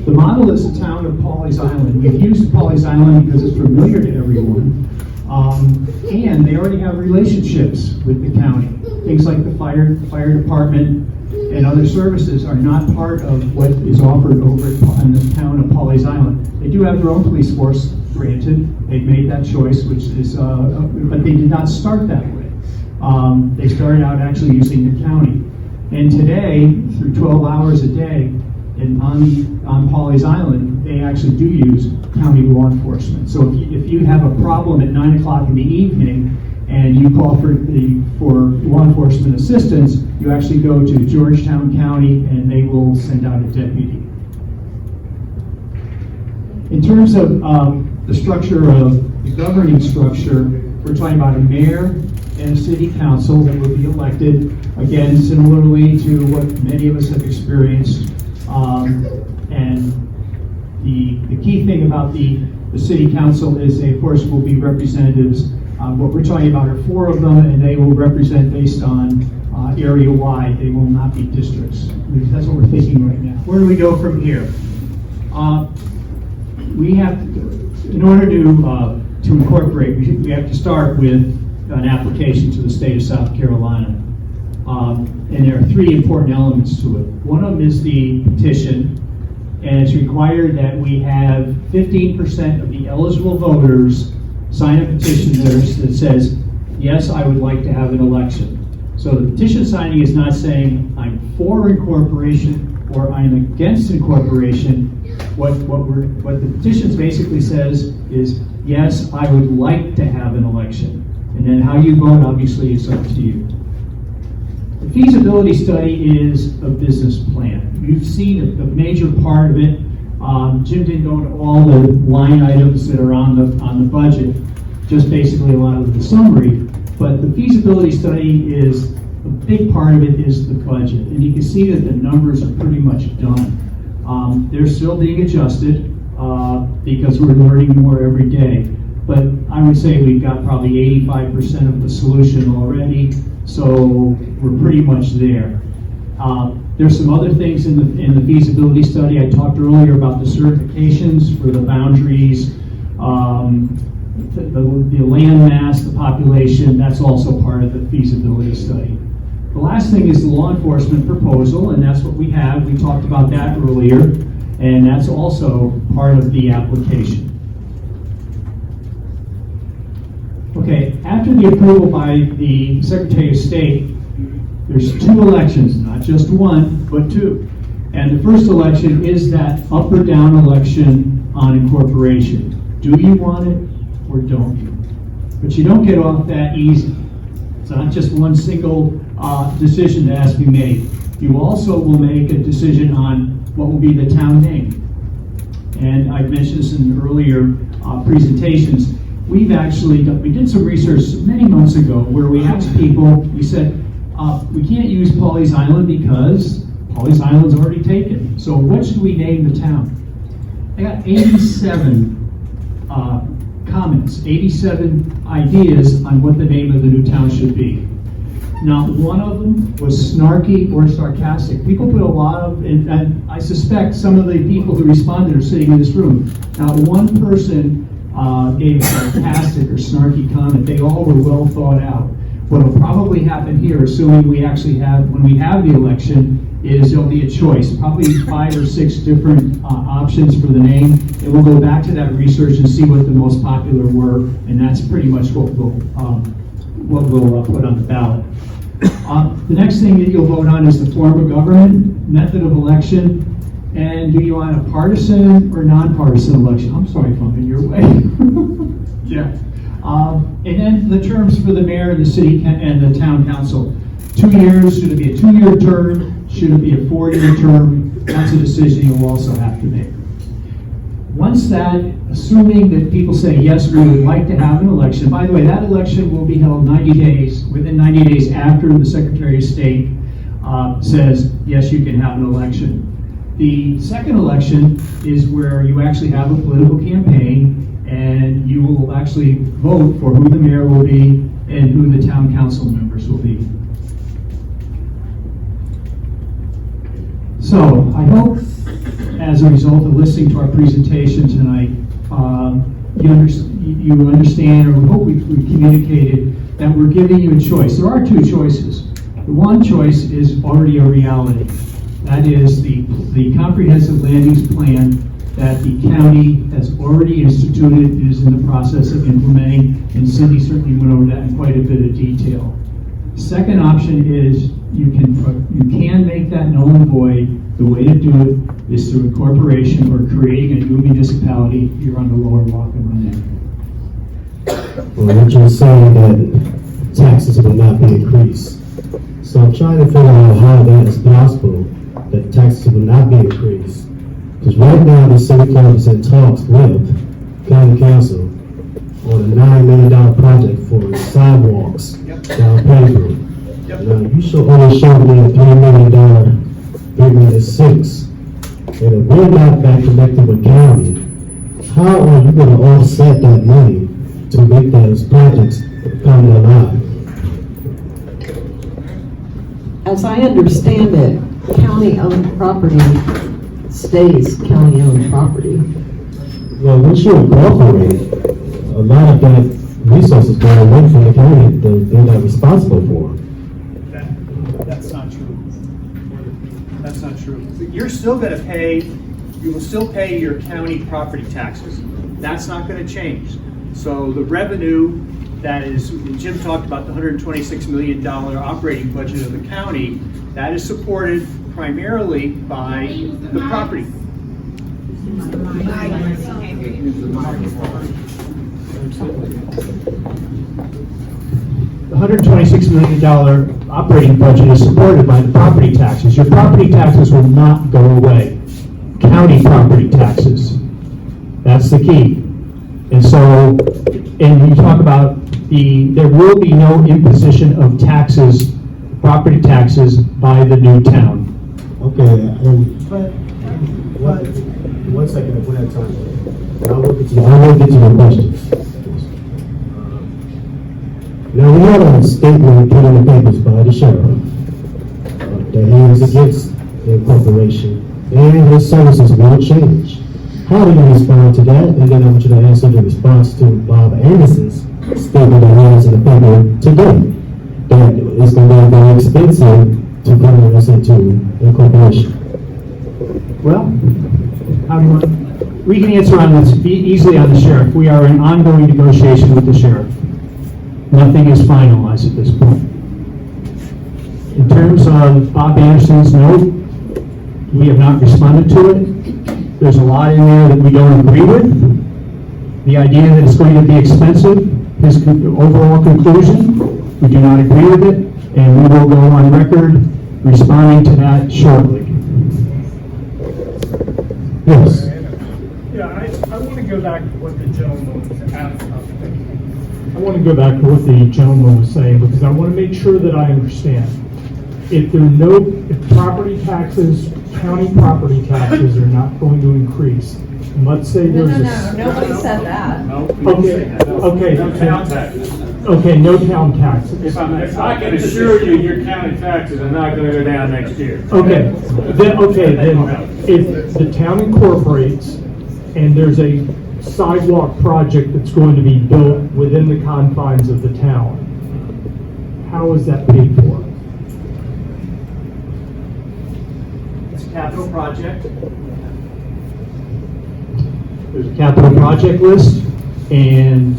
The model is the town of Pawleys Island. We've used Pawleys Island because it's familiar to everyone. And they already have relationships with the county. Things like the fire department and other services are not part of what is offered over in the town of Pawleys Island. They do have their own police force, granted. They've made that choice, which is, but they did not start that way. They started out actually using the county. And today, through 12 hours a day, on Pawleys Island, they actually do use county law enforcement. So if you have a problem at 9 o'clock in the evening and you call for law enforcement assistance, you actually go to Georgetown County and they will send out a deputy. In terms of the structure of the governing structure, we're talking about a mayor and a city council that will be elected, again, similarly to what many of us have experienced. And the key thing about the city council is they, of course, will be representatives. What we're talking about are 4 of them, and they will represent based on area-wide. They will not be districts. That's what we're thinking right now. Where do we go from here? We have to, in order to incorporate, we have to start with an application to the state of South Carolina. And there are 3 important elements to it. One of them is the petition, and it's required that we have 15% of the eligible voters sign a petition that says, yes, I would like to have an election. So the petition signing is not saying I'm for incorporation or I'm against incorporation. What the petition basically says is, yes, I would like to have an election. And then how you vote, obviously, is up to you. The feasibility study is a business plan. You've seen a major part of it. Jim didn't go into all the line items that are on the budget, just basically a lot of the summary. But the feasibility study is, a big part of it is the budget. And you can see that the numbers are pretty much done. They're still being adjusted because we're learning more every day. But I would say we've got probably 85% of the solution already. So we're pretty much there. There's some other things in the feasibility study. I talked earlier about the certifications for the boundaries, the land mass, the population. That's also part of the feasibility study. The last thing is the law enforcement proposal, and that's what we have. We talked about that earlier, and that's also part of the application. Okay, after the approval by the Secretary of State, there's 2 elections, not just 1, but 2. And the first election is that up or down election on incorporation. Do you want it or don't you? But you don't get off that easy. It's not just one single decision that has to be made. You also will make a decision on what will be the town name. And I've mentioned this in earlier presentations. We did some research many months ago where we asked people, we said, we can't use Pawleys Island because Pawleys Island's already taken. So what should we name the town? I got 87 comments, 87 ideas on what the name of the new town should be. Not one of them was snarky or sarcastic. People put a lot of, and I suspect some of the people who responded are sitting in this room. Not one person gave a sarcastic or snarky comment. They all were well thought out. What will probably happen here, assuming we actually have, when we have the election, is there'll be a choice, probably 5 or 6 different options for the name, and we'll go back to that research and see what the most popular were, and that's pretty much what we'll put on the ballot. The next thing that you'll vote on is the form of government, method of election, and do you want a partisan or nonpartisan election? I'm sorry if I'm in your way. Yeah. And then the terms for the mayor and the city and the town council. 2 years, should it be a 2-year term? Should it be a 4-year term? That's a decision you'll also have to make. Once that, assuming that people say, yes, we would like to have an election, by the way, that election will be held 90 days, within 90 days after the Secretary of State says, yes, you can have an election. The second election is where you actually have a political campaign and you will actually vote for who the mayor will be and who the town council members will be. So I hope as a result of listening to our presentation tonight, you understand, or we hope we've communicated that we're giving you a choice. There are two choices. The one choice is already a reality. That is the comprehensive land use plan that the county has already instituted, is in the process of implementing, and Cindy certainly went over that in quite a bit of detail. Second option is you can make that null and void. The way to do it is through incorporation or creating a new municipality here on the lower Waccamaw Neck. Well, what you're saying that taxes will not be increased. So I'm trying to figure out how that is possible, that taxes will not be increased. Because right now the Civic Club is in talks with County Council on a $9 million project for sidewalks down Payroll. Now you only showed me a $3 million, $3.6 million, and if we're not back connected with county, how are you going to offset that money to make those projects come alive? As I understand it, county-owned property stays county-owned property. Well, once you incorporate, a lot of that resources go away from the county that they're not responsible for. That's not true. That's not true. You're still going to pay, you will still pay your county property taxes. That's not going to change. So the revenue that is, Jim talked about the $126 million operating budget of the county, that is supported primarily by the property. The $126 million operating budget is supported by the property taxes. Your property taxes will not go away. County property taxes. That's the key. And so, and you talk about there will be no imposition of taxes, property taxes, by the new town. Okay, one second, if we have time. I will get to your questions. Now, we had a statement put in the papers by the sheriff that he is against the incorporation and his services will change. How do you respond to that? And then I want you to answer the response to Bob Anderson's statement that he has in the paper today, that it's going to be very expensive to bring us into incorporation. Well, we can answer on this easily on the sheriff. We are in ongoing negotiation with the sheriff. Nothing is finalized at this point. In terms of Bob Anderson's note, we have not responded to it. There's a lot in there that we don't agree with. The idea that it's going to be expensive, his overall conclusion, we do not agree with it, and we will go on record responding to that shortly. Yes. Yeah, I want to go back to what the gentleman was asking. I want to go back to what the gentleman was saying because I want to make sure that I understand. If property taxes, county property taxes are not going to increase, and let's say there's Nobody said that. Okay, No town taxes. okay, no town taxes. If I can assure you, your county taxes are not going to go down next year. Okay, then if the town incorporates and there's a sidewalk project that's going to be built within the confines of the town, how is that paid for? It's a capital project. There's a capital project list, and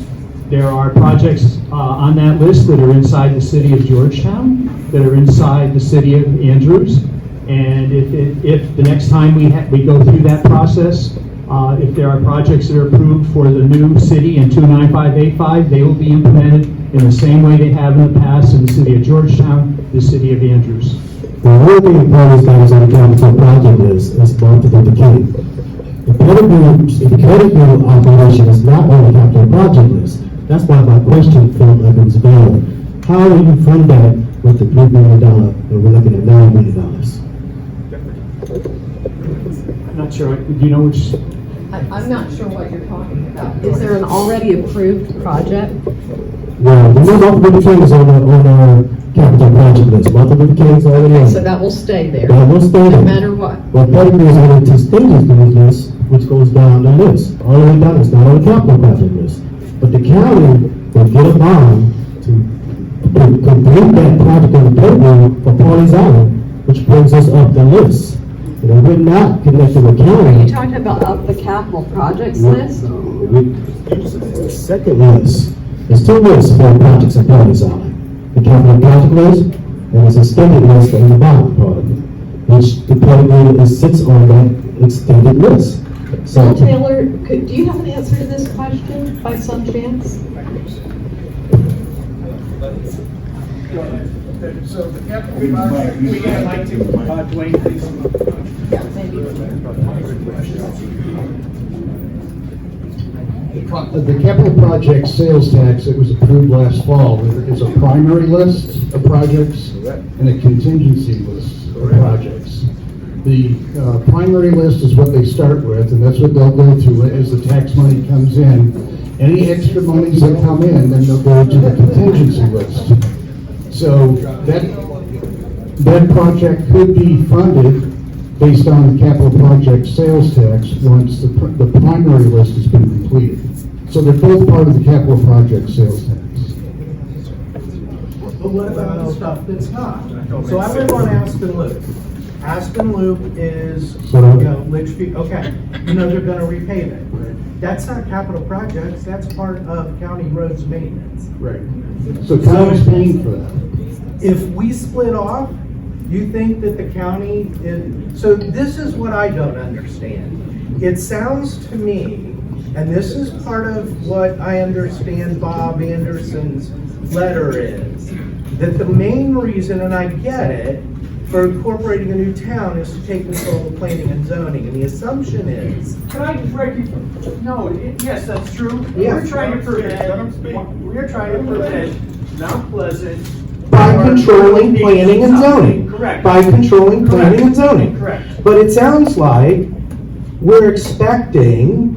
there are projects on that list that are inside the city of Georgetown, that are inside the city of Andrews, and if the next time we go through that process, if there are projects that are approved for the new city in 29585, they will be implemented in the same way they have in the past in the city of Georgetown, the city of Andrews. Well, one thing Pawleys that is on the capital project list is Martin Luther King. The critical operation is not on the capital project list. That's why my question felt like it was valid. How do you fund that with the $3 million, and we're looking at $9 million? not sure. Do you know which? I'm not sure what you're talking about. Is there an already approved project? Well, the new Martin Luther King is on our capital project list. Martin Luther King's already on. So that will stay there, That will stay there. no matter what. Well, Pettigrew is on the contingency list, which goes down the list. All the way down, it's not on the capital project list. But the county will get a bond to complete that project in the Pettigrew for Pawleys Island, which brings us up the list. You know, we're not connected with Are you county. talking about up the capital projects list? The second list, there's two lists for projects in Pawleys Island. The capital project list, and there's a extended list on the bottom part of it, which the Pettigrew sits on that extended list. So, Bill Taylor, do you have an answer to this question by some chance? So the capital project, we would like to, Dwayne, please. The capital project sales tax that was approved last fall is a primary list of projects and a contingency list of projects. The primary list is what they start with, and that's what they'll go through as the tax money comes in. Any extra monies that come in, then they'll go to the contingency list. So that project could be funded based on the capital project sales tax once the primary list has been completed. So they're both part of the capital project sales tax. But what about the stuff that's not? So I live on Aspen Loop. Aspen Loop is, Litchfield, okay, they're gonna repave it. That's not capital projects, that's part of county roads maintenance. Right. So county's paying for that. If we split off, you think that the county is, so this is what I don't understand. It sounds to me, and this is part of what I understand Bob Anderson's letter is, that the main reason, and I get it, for incorporating a new town is to take control of planning and zoning, and the assumption is. Can I break you? No, yes, that's true. Yeah. We're trying to prevent Mount Pleasant. By controlling planning and zoning. Correct. By controlling planning and zoning. Correct. But it sounds like we're expecting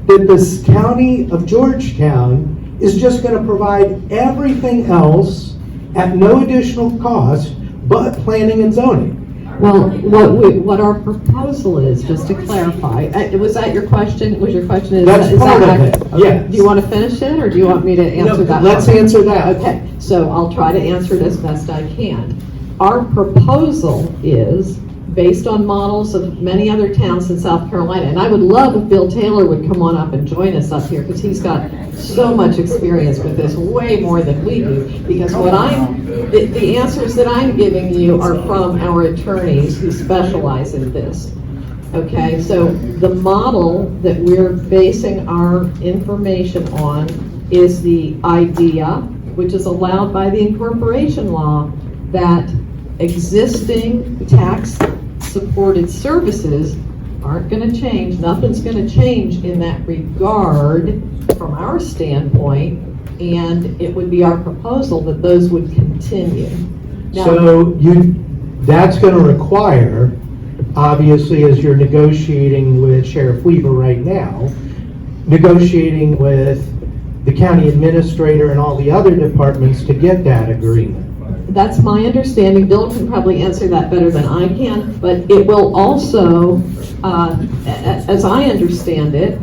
that this county of Georgetown is just gonna provide everything else at no additional cost but planning and zoning. Well, what our proposal is, just to clarify, was that your question? Was your question? That's part of it, okay. yes. Do you want to finish it, or do you want me to answer that? Let's part? answer that. Okay, so I'll try to answer it as best I can. Our proposal is based on models of many other towns in South Carolina, and I would love if Bill Taylor would come on up and join us up here, because he's got so much experience with this, way more than we do, because the answers that I'm giving you are from our attorneys who specialize in this. Okay, so the model that we're basing our information on is the idea, which is allowed by the incorporation law, that existing tax-supported services aren't going to change. Nothing's going to change in that regard from our standpoint, and it would be our proposal that those would continue. Now, So that's gonna require, obviously, as you're negotiating with Sheriff Weaver right now, negotiating with the county administrator and all the other departments to get that agreement. that's my understanding. Bill can probably answer that better than I can, but it will also, as I understand it,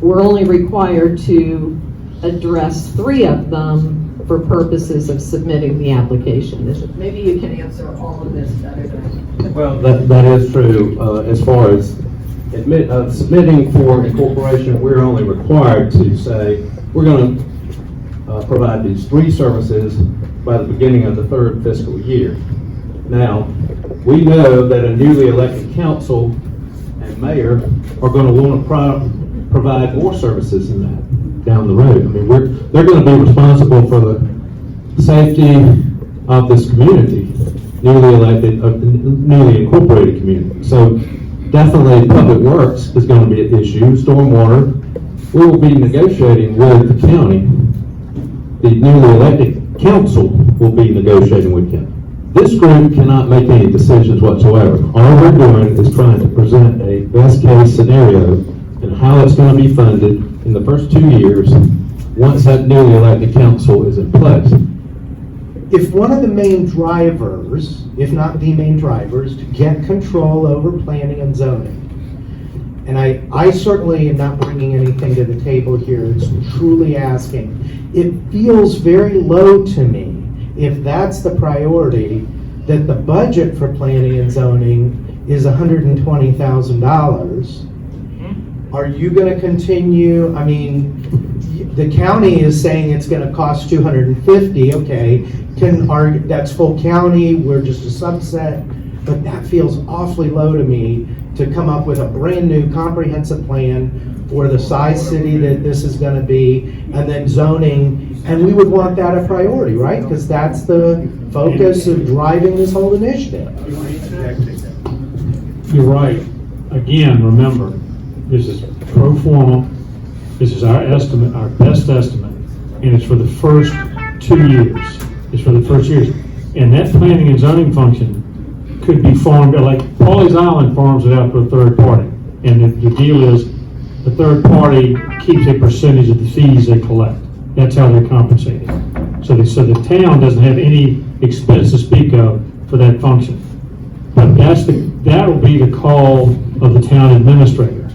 we're only required to address 3 of them for purposes of submitting the application. Maybe you can answer all of this better than. Well, that is true. As far as submitting for incorporation, we're only required to say, we're going to provide these 3 services by the beginning of the 3rd fiscal year. Now, we know that a newly elected council and mayor are going to want to provide more services than that down the road. I mean, they're going to be responsible for the safety of this community, newly elected, newly incorporated community. So definitely public works is going to be an issue. Stormwater, we will be negotiating with the county. The newly elected council will be negotiating with county. This group cannot make any decisions whatsoever. All we're doing is trying to present a best case scenario and how it's going to be funded in the first 2 years once that newly elected council is in place. If one of the main drivers, if not the main drivers, to get control over planning and zoning, and I certainly am not bringing anything to the table here, it's truly asking, it feels very low to me, if that's the priority, that the budget for planning and zoning is $120,000. Are you going to continue? I mean, the county is saying it's going to cost $250. Okay, that's full county. We're just a subset, but that feels awfully low to me to come up with a brand new comprehensive plan for the size city that this is going to be, and then zoning. And we would want that a priority, right? Because that's the focus of driving this whole initiative. You're right. Again, remember, this is pro forma. This is our estimate, our best estimate, and it's for the first 2 years. It's for the first years. And that planning and zoning function could be farmed, like Pawleys Island farms it out to a third party. And the deal is, the third party keeps a percentage of the fees they collect. That's how they're compensated. So the town doesn't have any expense to speak of for that function. But that'll be the call of the town administrator.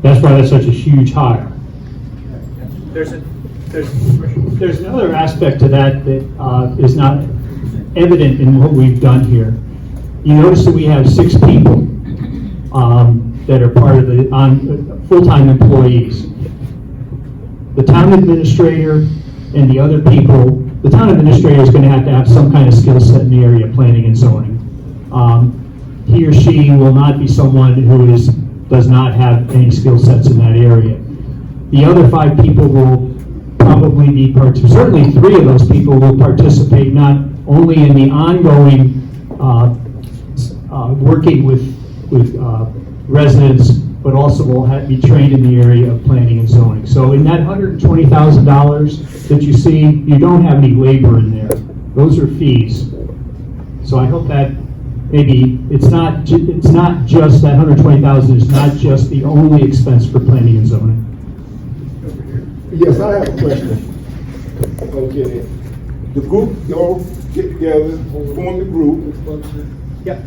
That's why that's such a huge hire. There's another aspect to that that is not evident in what we've done here. You notice that we have 6 people that are part of the full-time employees. The town administrator and the other people, the town administrator is going to have some kind of skill set in the area of planning and zoning. He or she will not be someone who does not have any skill sets in that area. The other 5 people will probably be certainly 3 of those people will participate not only in the ongoing working with residents, but also will be trained in the area of planning and zoning. So in that $120,000 that you see, you don't have any labor in there. Those are fees. So I hope that maybe it's not just that $120,000 is not just the only expense for planning and zoning. Yes, I have a question. Okay. The group, y'all get together, form the group. Yep.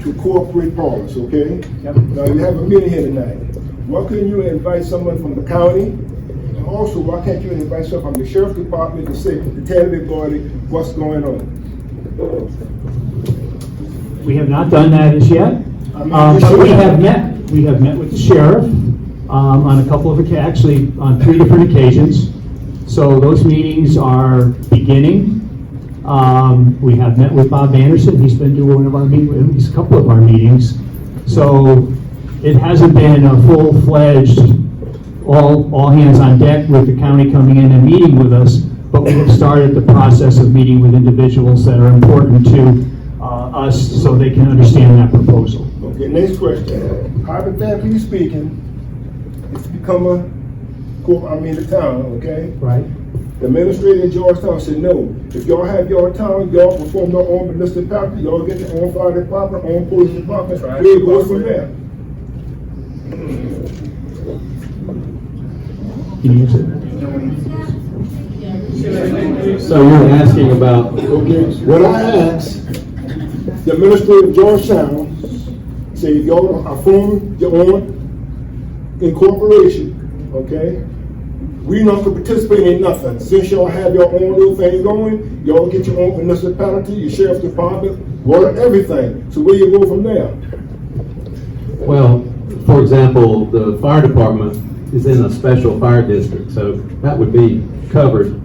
To cooperate Pawleys, okay? Yep. Now you have a meeting here tonight. Why couldn't you invite someone from the county? And also, why can't you invite someone from the sheriff's department to say, to tell everybody what's going on? We have not done that as yet. But we have met. We have met with the sheriff on a couple of actually on 3 different occasions. So those meetings are beginning. We have met with Bob Anderson. He's been to one of our meetings, a couple of our meetings. So it hasn't been a full-fledged, all hands on deck with the county coming in and meeting with us, but we have started the process of meeting with individuals that are important to us so they can understand that proposal. Okay, next question. Hypothetically speaking, if you become the town, okay? Right. The administrator in Georgetown said, no, if y'all have your town, y'all perform your own municipality, y'all get your own fire department, own police department, where it goes from there. Can you answer that? So you're asking about, Okay, what I asked, the administrator of Georgetown said, if y'all are forming your own incorporation, okay? We not going to participate in nothing. Since y'all have your own little thing going, y'all get your own municipality, your sheriff's department, water, everything. So where you go from there? well, for example, the fire department is in a special fire district, so that would be covered.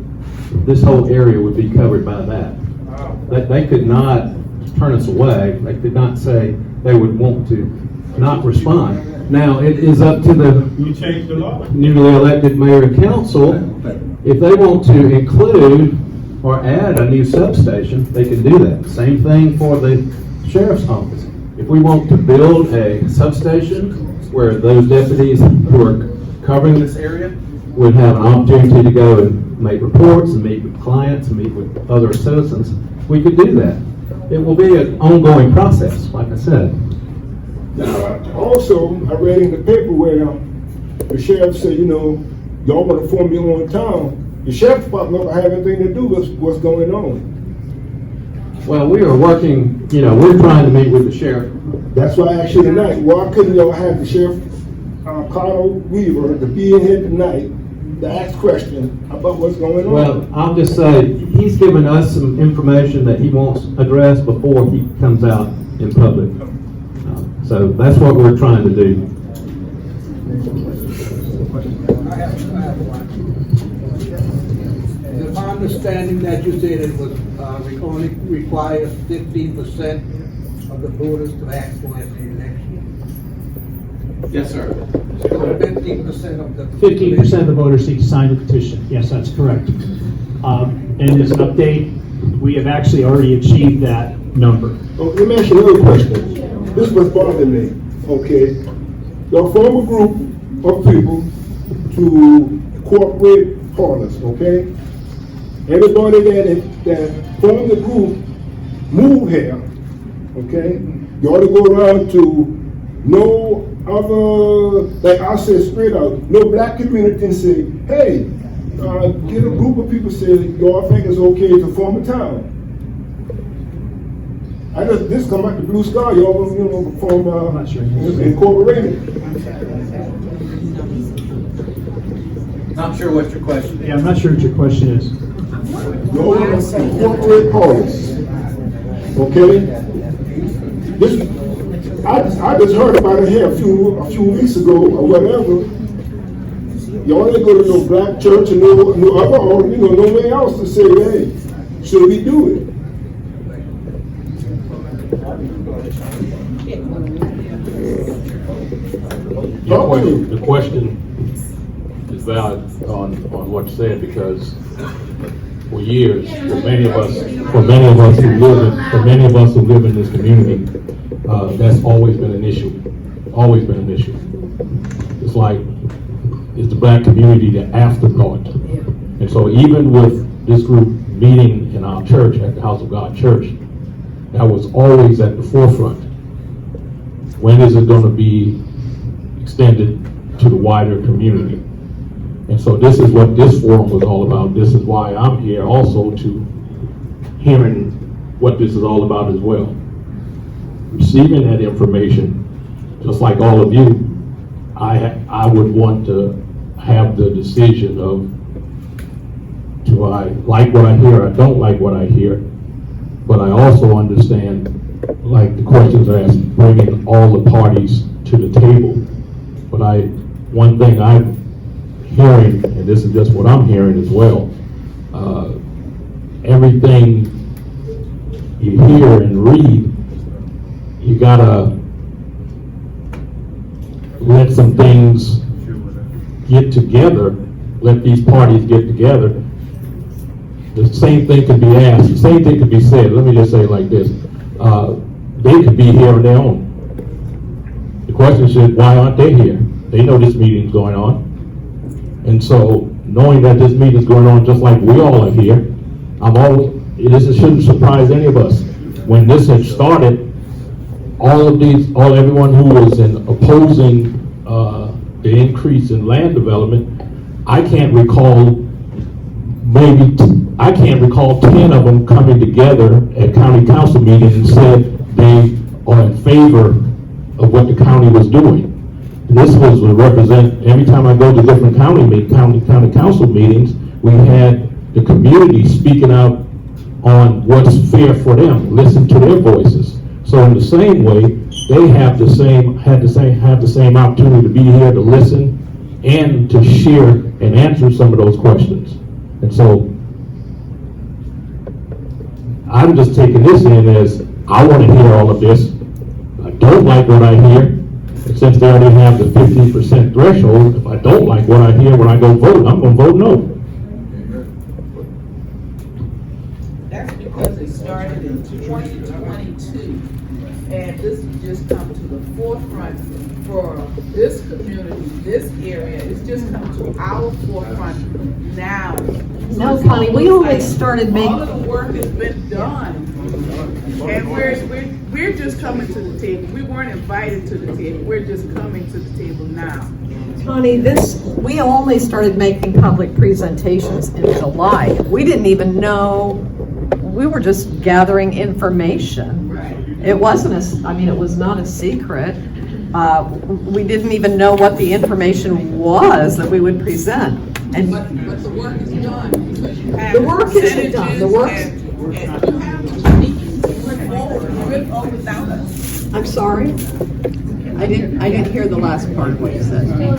This whole area would be covered by that. They could not turn us away. They could not say they would want to not respond. Now, it is up to the newly elected mayor and council. If they want to include or add a new substation, they can do that. Same thing for the sheriff's office. If we want to build a substation where those deputies who are covering this area would have an opportunity to go and make reports and meet with clients and meet with other citizens, we could do that. it will be an ongoing process, like I said. Now, also, I read in the paper where the sheriff said, you know, y'all want to form your own town. The sheriff's department don't have anything to do with what's going on. Well, we are working, we're trying to meet with the sheriff. That's why I asked you tonight, why couldn't y'all have the sheriff, Carl Weaver, to be in here tonight to ask questions about what's going on? Well, I'll just say, he's given us some information that he wants addressed before he comes out in public. So that's what we're trying to do. Is it my understanding that you said it was, only requires 15% of the voters to act for an election? Yes, sir. So 15% of the. 15% of the voters need to sign the petition. Yes, that's correct. And as an update, we have actually already achieved that number. Oh, let me ask you another question. This was bothering me, okay? Y'all form a group of people to cooperate Pawleys, okay? Everybody that formed the group move here, okay? You ought to go around to no other, like I said straight out, no black community and say, hey, get a group of people say, y'all think it's okay to form a town. This come out the blue sky, y'all, form incorporated. Not sure what your question is. Yeah, I'm not sure what your question is. Y'all incorporate Pawleys, okay? I just heard about it here a few weeks ago or whatever. Y'all ain't go to no black church and no other, or nowhere else to say, hey, should we do it? The question is valid on what you said, because for years, for many of us who live in this community, that's always been an issue. Always been an issue. It's like, it's the black community the afterthought. And so even with this group meeting in our church, at the House of God Church, that was always at the forefront. When is it going to be extended to the wider community? And so this is what this forum was all about. This is why I'm here also, to hearing what this is all about as well. Receiving that information, just like all of you, I would want to have the decision of, do I like what I hear, I don't like what I hear, but I also understand, like the questions are asked, bringing all the parties to the table. But one thing I'm hearing, and this is just what I'm hearing as well, everything you hear and read, you gotta let some things get together, let these parties get together. The same thing could be asked, the same thing could be said. Let me just say it like this. They could be here on their own. The question is, why aren't they here? They know this meeting's going on. And so, knowing that this meeting's going on just like we all are here, this shouldn't surprise any of us. When this had started, everyone who was opposing the increase in land development, I can't recall 10 of them coming together at county council meetings and said they are in favor of what the county was doing. And this was to represent, every time I go to different county council meetings, we had the community speaking out on what's fair for them, listen to their voices. So in the same way, they have the same opportunity to be here to listen and to share and answer some of those questions. And so I'm just taking this in as, I want to hear all of this. I don't like what I hear. And since they already have the 15% threshold, if I don't like what I hear when I go vote, I'm going to vote no. That's because it started in 2022, and this has just come to the forefront for this community, this area. It's just come to our forefront now. No, Connie, we only started making. All of the work has been done. And we're just coming to the table. We weren't invited to the table. We're just coming to the table now. Connie, we only started making public presentations in July. We didn't even know, we were just gathering information. Right. It wasn't it was not a secret. We didn't even know what the information was that we would present. And But the work is done. Because you have The work isn't done. The work's- and you have to move forward with or without us. I'm sorry? I didn't hear the last part of what you said. No,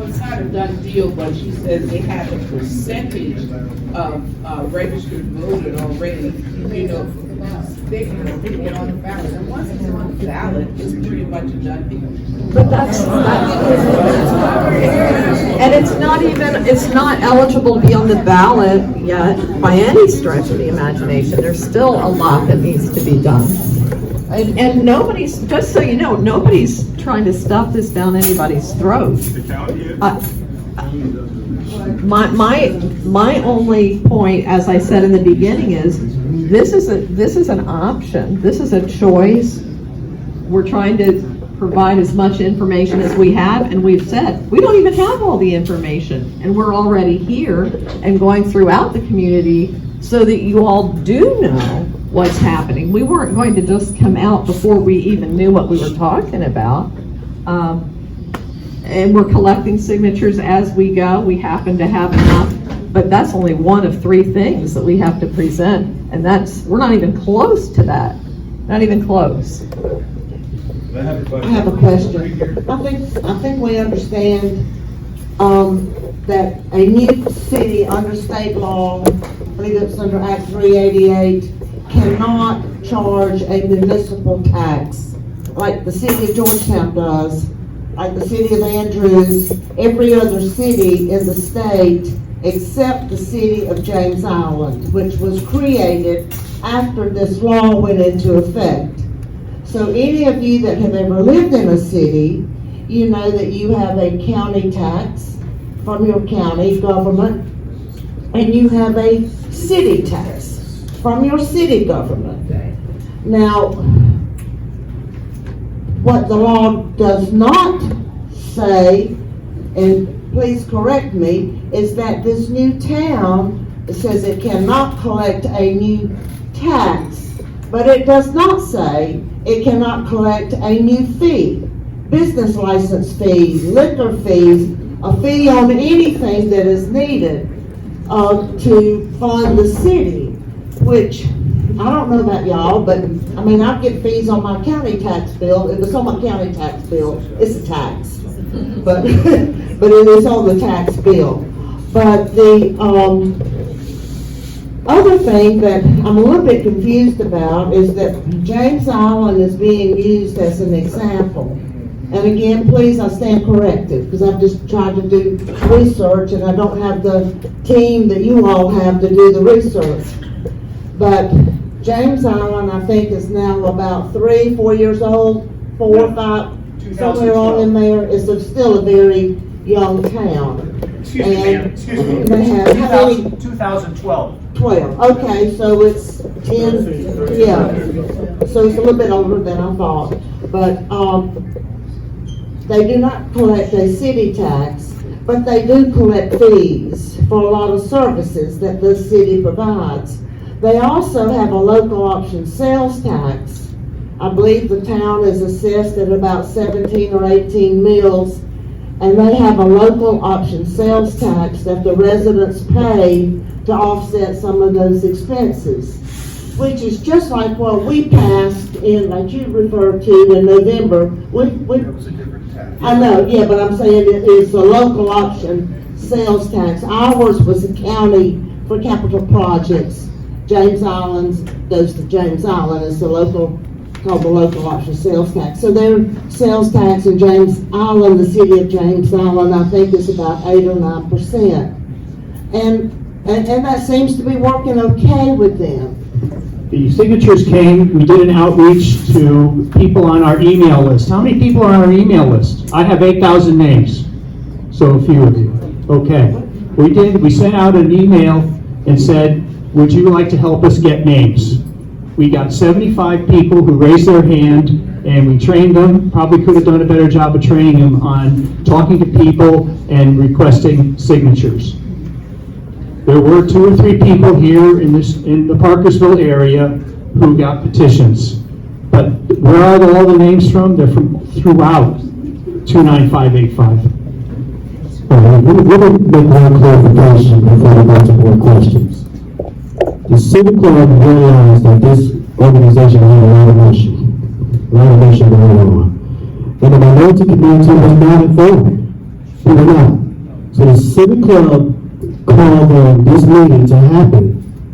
it's not a done deal, but she says they have a percentage of registered voted already, you know, they can put it on the ballot. And once it's on the ballot, it's pretty much a done deal. But and it's not eligible to be on the ballot yet by any stretch of the imagination. There's still a lot that needs to be done. And nobody's, just so you know, nobody's trying to stuff this down anybody's throat. My only point, as I said in the beginning, is this is an option. This is a choice. We're trying to provide as much information as we have, and we've said we don't even have all the information, and we're already here and going throughout the community so that you all do know what's happening. We weren't going to just come out before we even knew what we were talking about. And we're collecting signatures as we go. We happen to have enough, but that's only one of 3 things that we have to present, and we're not even close to that. Not even close. I have a question. I think we understand that a new city under state law, I believe it's under Act 388, cannot charge a municipal tax like the city of Georgetown does, like the city of Andrews, every other city in the state except the city of James Island, which was created after this law went into effect. So any of you that have ever lived in a city, you know that you have a county tax from your county government, and you have a city tax from your city government. Now, what the law does not say, and please correct me, is that this new town says it cannot collect a new tax, but it does not say it cannot collect a new fee, business license fees, liquor fees, a fee on anything that is needed to fund the city, which I don't know about y'all, but I mean, I get fees on my county tax bill. If it's on my county tax bill, it's a tax, but but it is on the tax bill. But the other thing that I'm a little bit confused about is that James Island is being used as an example. And again, please, I stand corrected, because I've just tried to do research and I don't have the team that you all have to do the research. But James Island, I think, is now about 3-4 years old, 4 or 5, somewhere on in there. It's still a very young town. Excuse me, ma'am. Excuse me. They have, how many? 2012. 12. Okay, so it's 10. Yeah. So it's a little bit older than I thought. But they do not collect a city tax, but they do collect fees for a lot of services that the city provides. They also have a local option sales tax. I believe the town is assessed at about 17 or 18 mills, and they have a local option sales tax that the residents pay to offset some of those expenses, which is just like what we passed in, like you referred to in November. That was a different tax. I know, yeah, but I'm saying it is a local option sales tax. Ours was a county for capital projects. James Island goes to James Island. It's the local, called the local option sales tax. So their sales tax in James Island, the city of James Island, I think is about 8 or 9%. And that seems to be working okay with them. The signatures came, we did an outreach to people on our email list. How many people are on our email list? I have 8,000 names, so a few of you. Okay. We sent out an email and said, would you like to help us get names? We got 75 people who raised their hand, and we trained them, probably could have done a better job of training them on talking to people and requesting signatures. There were 2 or 3 people here in the Parkersville area who got petitions. But where are all the names from? They're from throughout 29585. Let me make one clarification before we go to more questions. The Civic Club realized that this organization had a lot of motion going on. And the minority community was not informed. We were not. So the Civic Club called on this meeting to happen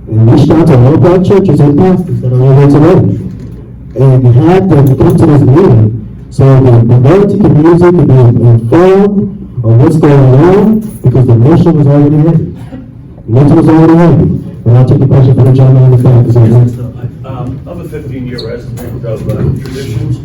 and reached out to all of our churches and pastors that are on here today. And had them come to this meeting so the minority community could be informed of what's going on, because the motion was already ready. The motion was already ready. And I'll take the question from the gentleman in the back. I'm a 15-year resident of Traditions.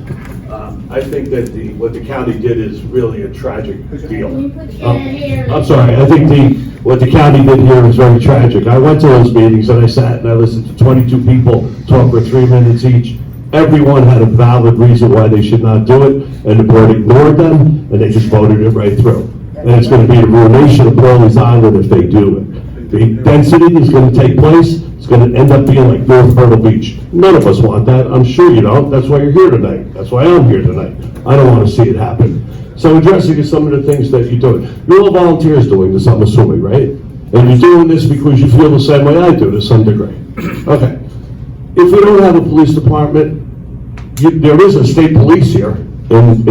I think that what the county did is really a tragic deal. I'm sorry, I think what the county did here is very tragic. I went to those meetings and I sat and I listened to 22 people talk for 3 minutes each. Everyone had a valid reason why they should not do it, and the board ignored them, and they just voted it right through. And it's going to be a ruination of Pawleys Island if they do it. The density is going to take place. It's going to end up being like North Myrtle Beach. None of us want that. I'm sure you don't. That's why you're here tonight. That's why I'm here tonight. I don't want to see it happen. So addressing some of the things that you're doing. You're all volunteers doing this, I'm assuming, right? And you're doing this because you feel the same way I do to some degree. Okay. If we don't have a police department, there is a state police here in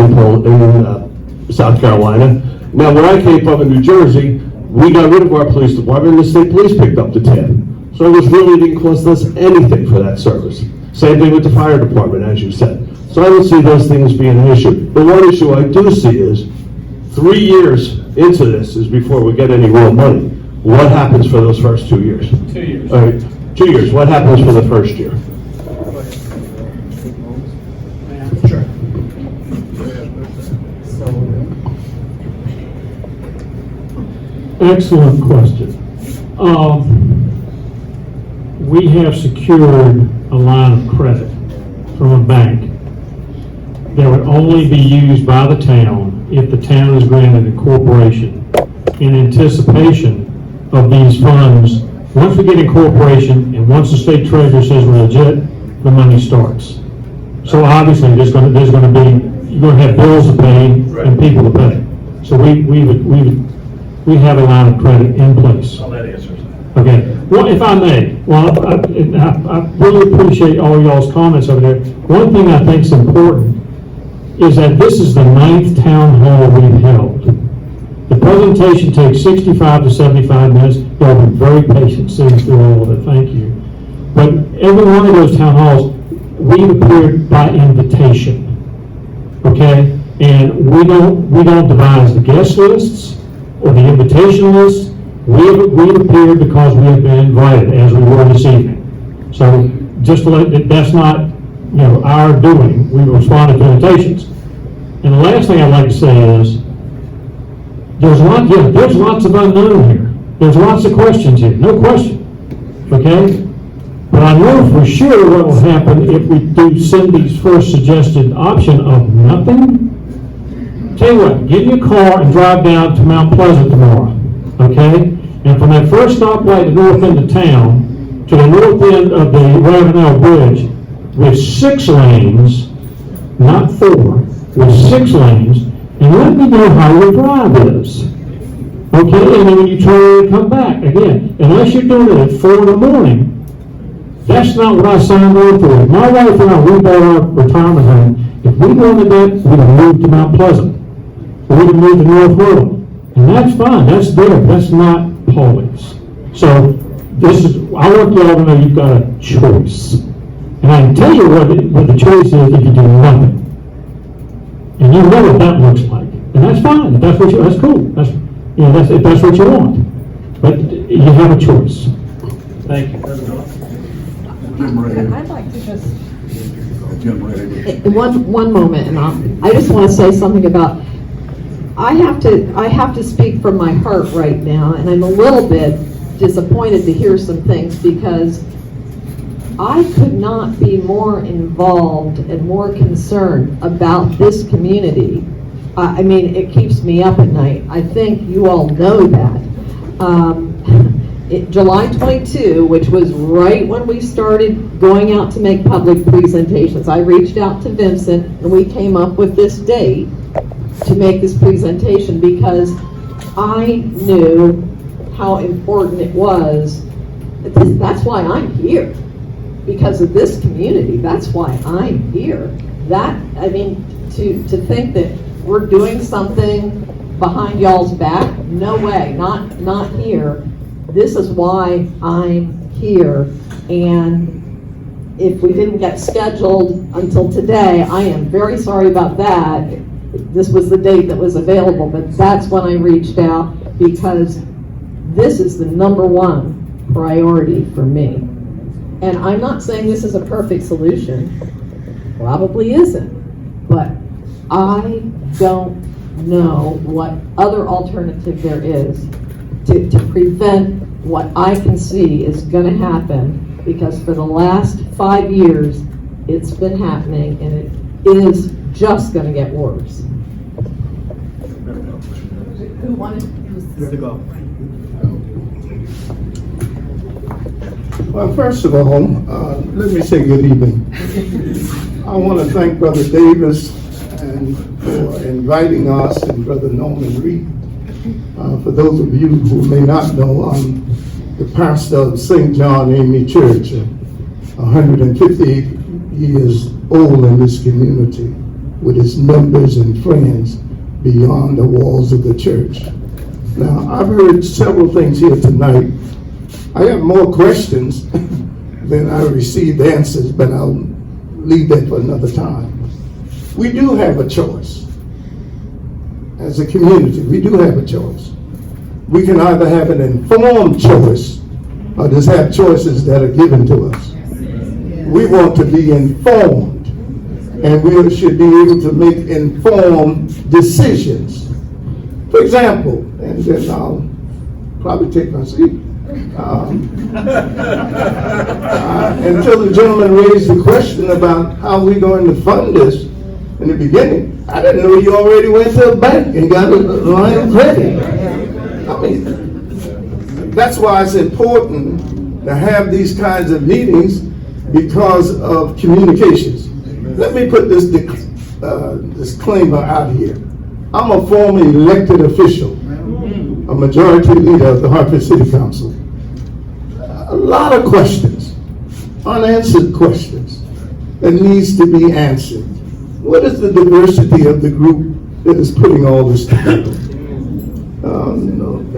South Carolina. Now, where I came from in New Jersey, we got rid of our police department, and the state police picked up the tab. So it really didn't cost us anything for that service. Same thing with the fire department, as you said. So I don't see those things being an issue. The one issue I do see is 3 years into this is before we get any real money. What happens for those first 2 years? 2 years. All right, 2 years. What happens for the first year? Sure. Excellent question. We have secured a line of credit from a bank that would only be used by the town if the town is granted incorporation in anticipation of these funds. Once we get incorporation and once the state treasurer says we're legit, the money starts. So obviously you're going to have bills to pay and people to pay. So we have a line of credit in place. Well, that answers that. Okay. Well, if I may, I really appreciate all y'all's comments over there. One thing I think is important is that this is the 9th town hall we've held. The presentation takes 65 to 75 minutes. Y'all been very patient sitting through all of it. Thank you. But every one of those town halls, we've appeared by invitation. Okay? And we don't devise the guest lists or the invitation lists. We've appeared because we have been invited, as we were this evening. So just to let that's not our doing. We responded to invitations. And the last thing I'd like to say is there's lots of unknown here. There's lots of questions here. No question. Okay? But I know for sure what will happen if we do Cindy's first suggested option of nothing. Tell you what, get in your car and drive down to Mount Pleasant tomorrow. Okay? And from that first stoplight at the north end of town to the north end of the Ravenel Bridge with 6 lanes, not 4, with 6 lanes, and let me know how your drive is. Okay? And then when you turn and come back, again, unless you're doing it at 4 in the morning, that's not what I signed on for. If my wife and I, we bought our retirement home, if we wanted that, we'd have moved to Mount Pleasant. We'd have moved to North Myrtle. And that's fine, that's there, that's not Pawleys. So, I want y'all to know you've got a choice. And I can tell you what the choice is if you do nothing. And you know what that looks like. And that's fine, if that's cool. If that's what you want. But you have a choice. Thank you. I'd like to just, one moment, and I just want to say something about, I have to speak from my heart right now, and I'm a little bit disappointed to hear some things because I could not be more involved and more concerned about this community. I mean, it keeps me up at night. I think you all know that. July 22, which was right when we started going out to make public presentations, I reached out to Vincent and we came up with this date to make this presentation because I knew how important it was. That's why I'm here, because of this community. That's why I'm here. I mean, to think that we're doing something behind y'all's back, no way, not here. This is why I'm here, and if we didn't get scheduled until today, I am very sorry about that. This was the date that was available, but that's when I reached out because this is the #1 priority for me. And I'm not saying this is a perfect solution, probably isn't, but I don't know what other alternative there is to prevent what I can see is going to happen, because for the last 5 years it's been happening and it is just going to get worse. Who wanted to go? Well, first of all, let me say good evening. I want to thank Brother Davis and for inviting us, and Brother Norman Reed. For those of you who may not know, I'm the pastor of St. John AME Church, 158 years old in this community, with its members and friends beyond the walls of the church. Now, I've heard several things here tonight. I have more questions than I received answers, but I'll leave that for another time. We do have a choice. As a community, we do have a choice. We can either have an informed choice or just have choices that are given to us. We want to be informed, and we should be able to make informed decisions. For example, and then I'll probably take my seat. Until the gentleman raised the question about how we're going to fund this in the beginning, I didn't know you already went to a bank and got a line of credit. I mean, that's why it's important to have these kinds of meetings, because of communications. Let me put this disclaimer out here. I'm a former elected official, a majority leader of the Hartford City Council. A lot of questions, unanswered questions, that needs to be answered. What is the diversity of the group that is putting all this together?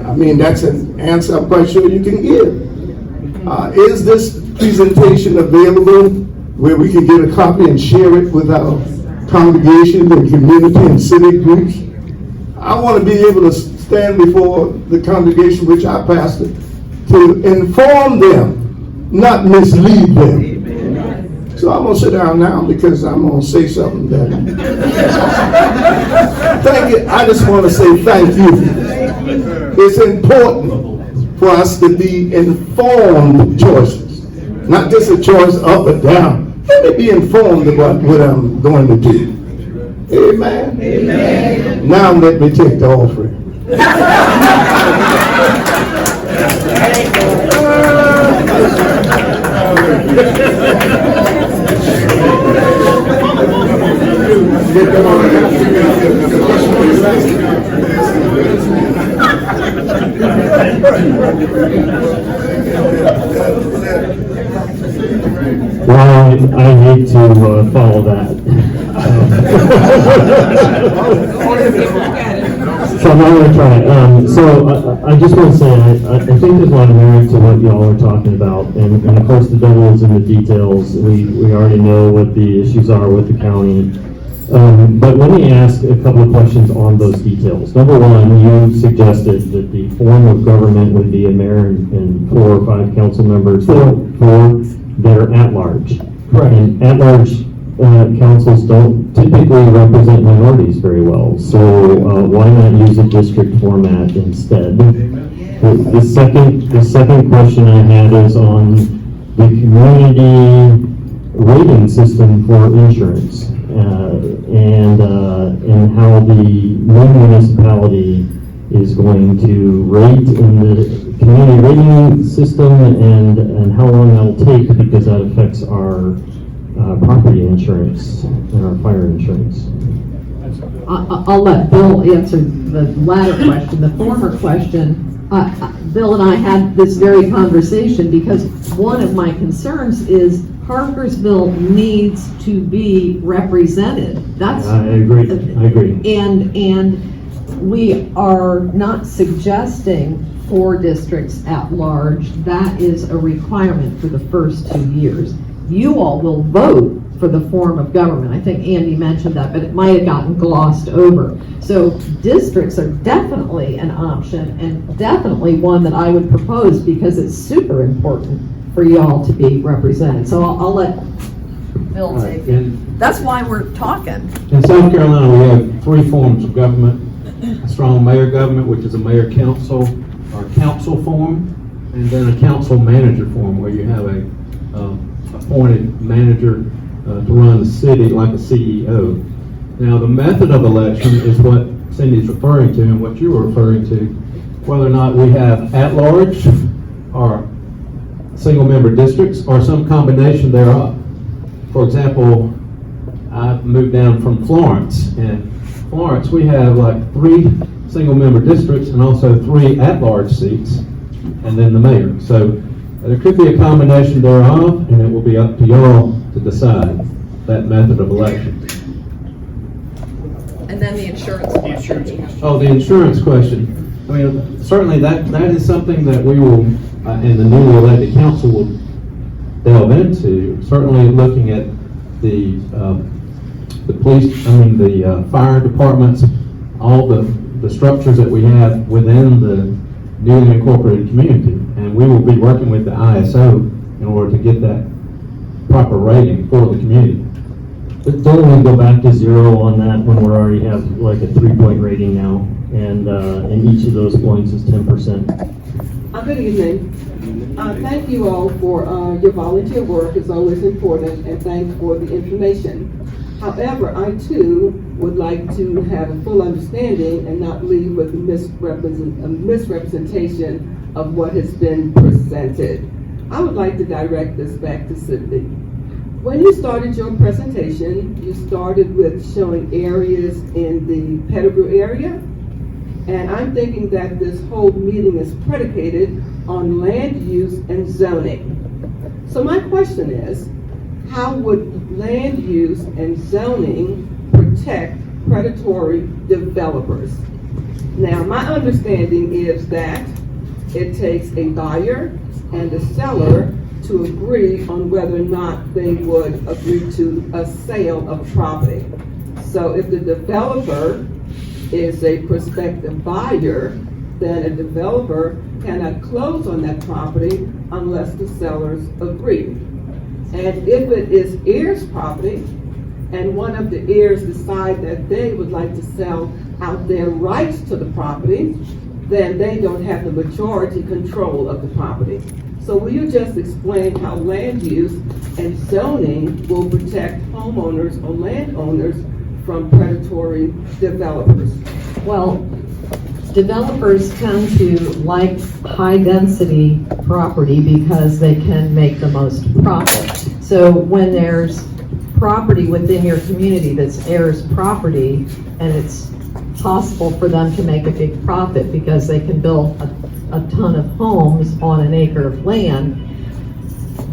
I mean, that's an answer I'm quite sure you can give. Is this presentation available where we can get a copy and share it with our congregation and community and civic groups? I want to be able to stand before the congregation which I pastor to inform them, not mislead them. So I'm going to sit down now because I'm going to say something that... Thank you. I just want to say thank you. It's important for us to be informed choices, not just a choice up or down. Let me be informed about what I'm going to do. Amen. Amen. Now let me take the offering. Well, I hate to follow that. So I'm not going to try it. So I just want to say, I think there's a lot of merit to what y'all are talking about. And of course, the devil is in the details. We already know what the issues are with the county. But let me ask a couple of questions on those details. Number one, you suggested that the form of government would be a mayor and 4 or 5 council members that are at large. Correct. And at large councils don't typically represent minorities very well. So why not use a district format instead? The second question I had is on the community rating system for insurance, and how the new municipality is going to rate in the community rating system, and how long that'll take, because that affects our property insurance and our fire insurance. I'll let Bill answer the latter question. The former question, Bill and I had this very conversation because one of my concerns is Harkersville needs to be represented. That's I agree. And we are not suggesting 4 districts at large. That is a requirement for the first 2 years. You all will vote for the form of government. I think Andy mentioned that, but it might have gotten glossed over. So districts are definitely an option, and definitely one that I would propose because it's super important for y'all to be represented. So I'll let Bill take it. That's why we're talking. In South Carolina, we have 3 forms of government: a strong mayor government, which is a mayor council, or council form, and then a council manager form, where you have a appointed manager to run the city like a CEO. Now, the method of election is what Cindy's referring to and what you were referring to, whether or not we have at-large or single-member districts or some combination thereof. For example, I moved down from Florence, and Florence, we have like 3 single-member districts and also 3 at-large seats, and then the mayor. So there could be a combination thereof, and it will be up to y'all to decide that method of election. And then the insurance question. Oh, the insurance question. I mean, certainly that is something that we will, and the newly elected council will delve into. Certainly looking at the police, the fire departments, all the structures that we have within the newly incorporated community. And we will be working with the ISO in order to get that proper rating for the community. But don't we go back to 0 on that when we already have like a 3-point rating now, and each of those points is 10%? Good evening. Thank you all for your volunteer work. It's always important, and thanks for the information. However, I too would like to have a full understanding and not leave with a misrepresentation of what has been presented. I would like to direct this back to Cindy. When you started your presentation, you started with showing areas in the Pettigrew area, and I'm thinking that this whole meeting is predicated on land use and zoning. So my question is, how would land use and zoning protect predatory developers? Now, my understanding is that it takes a buyer and a seller to agree on whether or not they would agree to a sale of a property. So if the developer is a prospective buyer, then a developer cannot close on that property unless the sellers agree. And if it is heirs property, and one of the heirs decide that they would like to sell out their rights to the property, then they don't have the majority control of the property. So will you just explain how land use and zoning will protect homeowners or landowners from predatory developers? Well, developers tend to like high-density property because they can make the most profit. So when there's property within your community that's heirs property, and it's possible for them to make a big profit because they can build a ton of homes on an acre of land,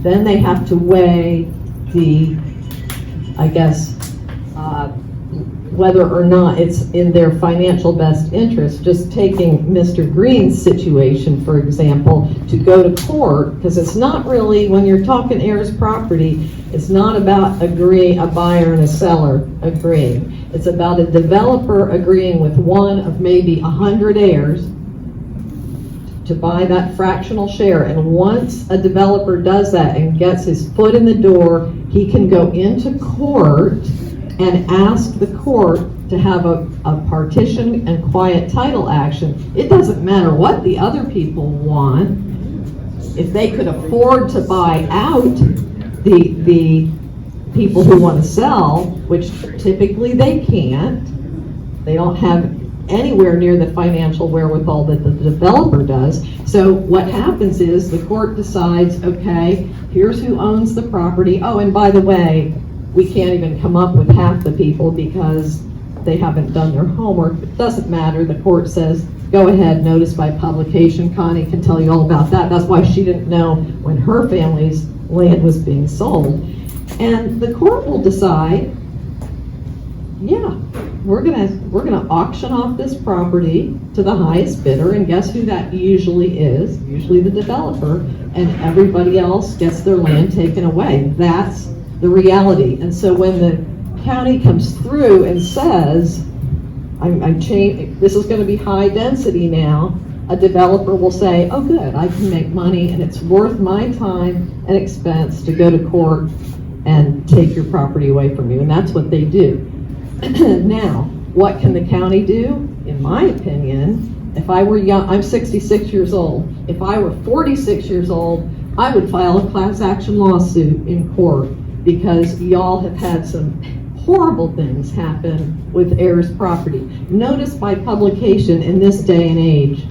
then they have to weigh the, I guess, whether or not it's in their financial best interest. Just taking Mr. Green's situation, for example, to go to court, because it's not really, when you're talking heirs property, it's not about agreeing, a buyer and a seller agreeing. It's about a developer agreeing with one of maybe 100 heirs to buy that fractional share. And once a developer does that and gets his foot in the door, he can go into court and ask the court to have a partition and quiet title action, it doesn't matter what the other people want. If they could afford to buy out the people who want to sell, which typically they can't, they don't have anywhere near the financial wherewithal that the developer does. So what happens is the court decides, okay, here's who owns the property. Oh, and by the way, we can't even come up with half the people because they haven't done their homework. It doesn't matter. The court says, go ahead, notice by publication. Connie can tell you all about that. That's why she didn't know when her family's land was being sold. And the court will decide, yeah, we're gonna auction off this property to the highest bidder, and guess who that usually is? Usually the developer, and everybody else gets their land taken away. That's the reality. And so when the county comes through and says, this is gonna be high density now, a developer will say, oh good, I can make money and it's worth my time and expense to go to court and take your property away from you, and that's what they do. Now, what can the county do? In my opinion, if I were young, I'm 66 years old. If I were 46 years old, I would file a class action lawsuit in court because y'all have had some horrible things happen with heirs' property. Notice by publication in this day and age,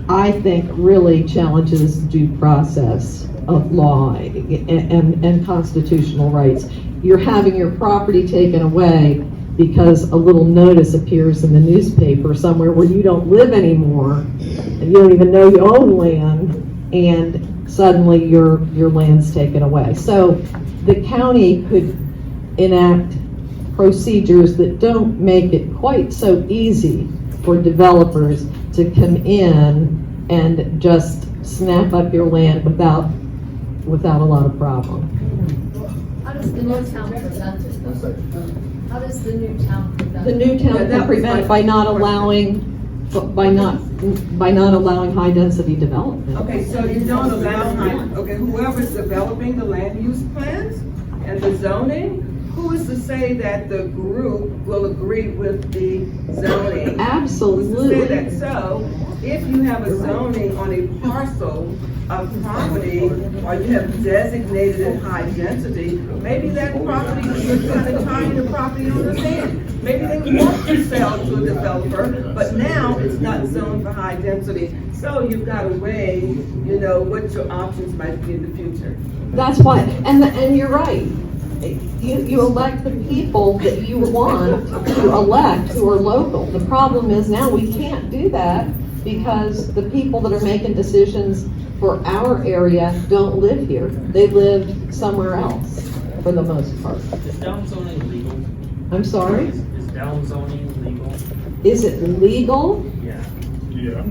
I think really challenges due process of law and constitutional rights. You're having your property taken away because a little notice appears in the newspaper somewhere where you don't live anymore and you don't even know you own land, and suddenly your land's taken away. So the county could enact procedures that don't make it quite so easy for developers to come in and just snap up your land without a lot of problem. How does the new town prevent it? How does the new town prevent it? The new town can prevent it by not allowing high density development. Okay, so you don't allow whoever's developing the land use plans and the zoning, who is to say that the group will agree with the zoning? Absolutely. Who's to say that? So, if you have a zoning on a parcel of property, or you have designated it high density, maybe that property is kind of tying the property owner's hand. Maybe they want to sell to a developer, but now it's not zoned for high density. So you've got to weigh, what your options might be in the future. That's why, and you're right. You elect the people that you want to elect who are local. The problem is now we can't do that because the people that are making decisions for our area don't live here. They live somewhere else for the most part. Is down zoning legal? I'm sorry? Is down zoning legal? Is it legal? Yeah. Yeah.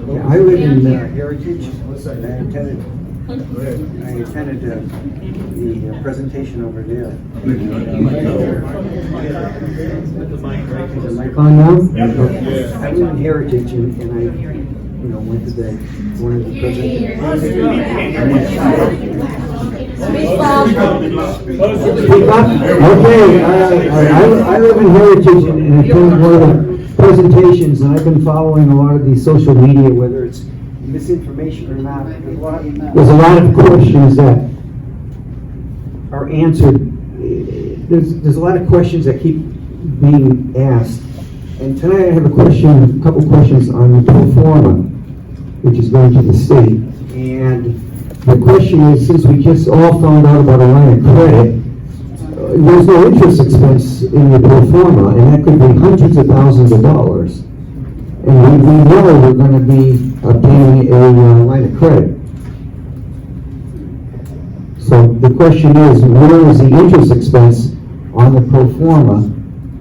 Yeah, I live in Heritage. I attended the presentation over there. Is the mic on now? I live in Heritage and I, went to one of the presentations. Speak up. Okay, I live in Heritage and attended one of the presentations, and I've been following a lot of the social media, whether it's misinformation or not. There's a lot of questions that are answered. There's a lot of questions that keep being asked. And tonight I have a couple questions on the pro forma, which is going to the state. And the question is, since we just all found out about a line of credit, there's no interest expense in the pro forma, and that could be hundreds of thousands of dollars. And we know we're going to be obtaining a line of credit. So the question is, where is the interest expense on the pro forma?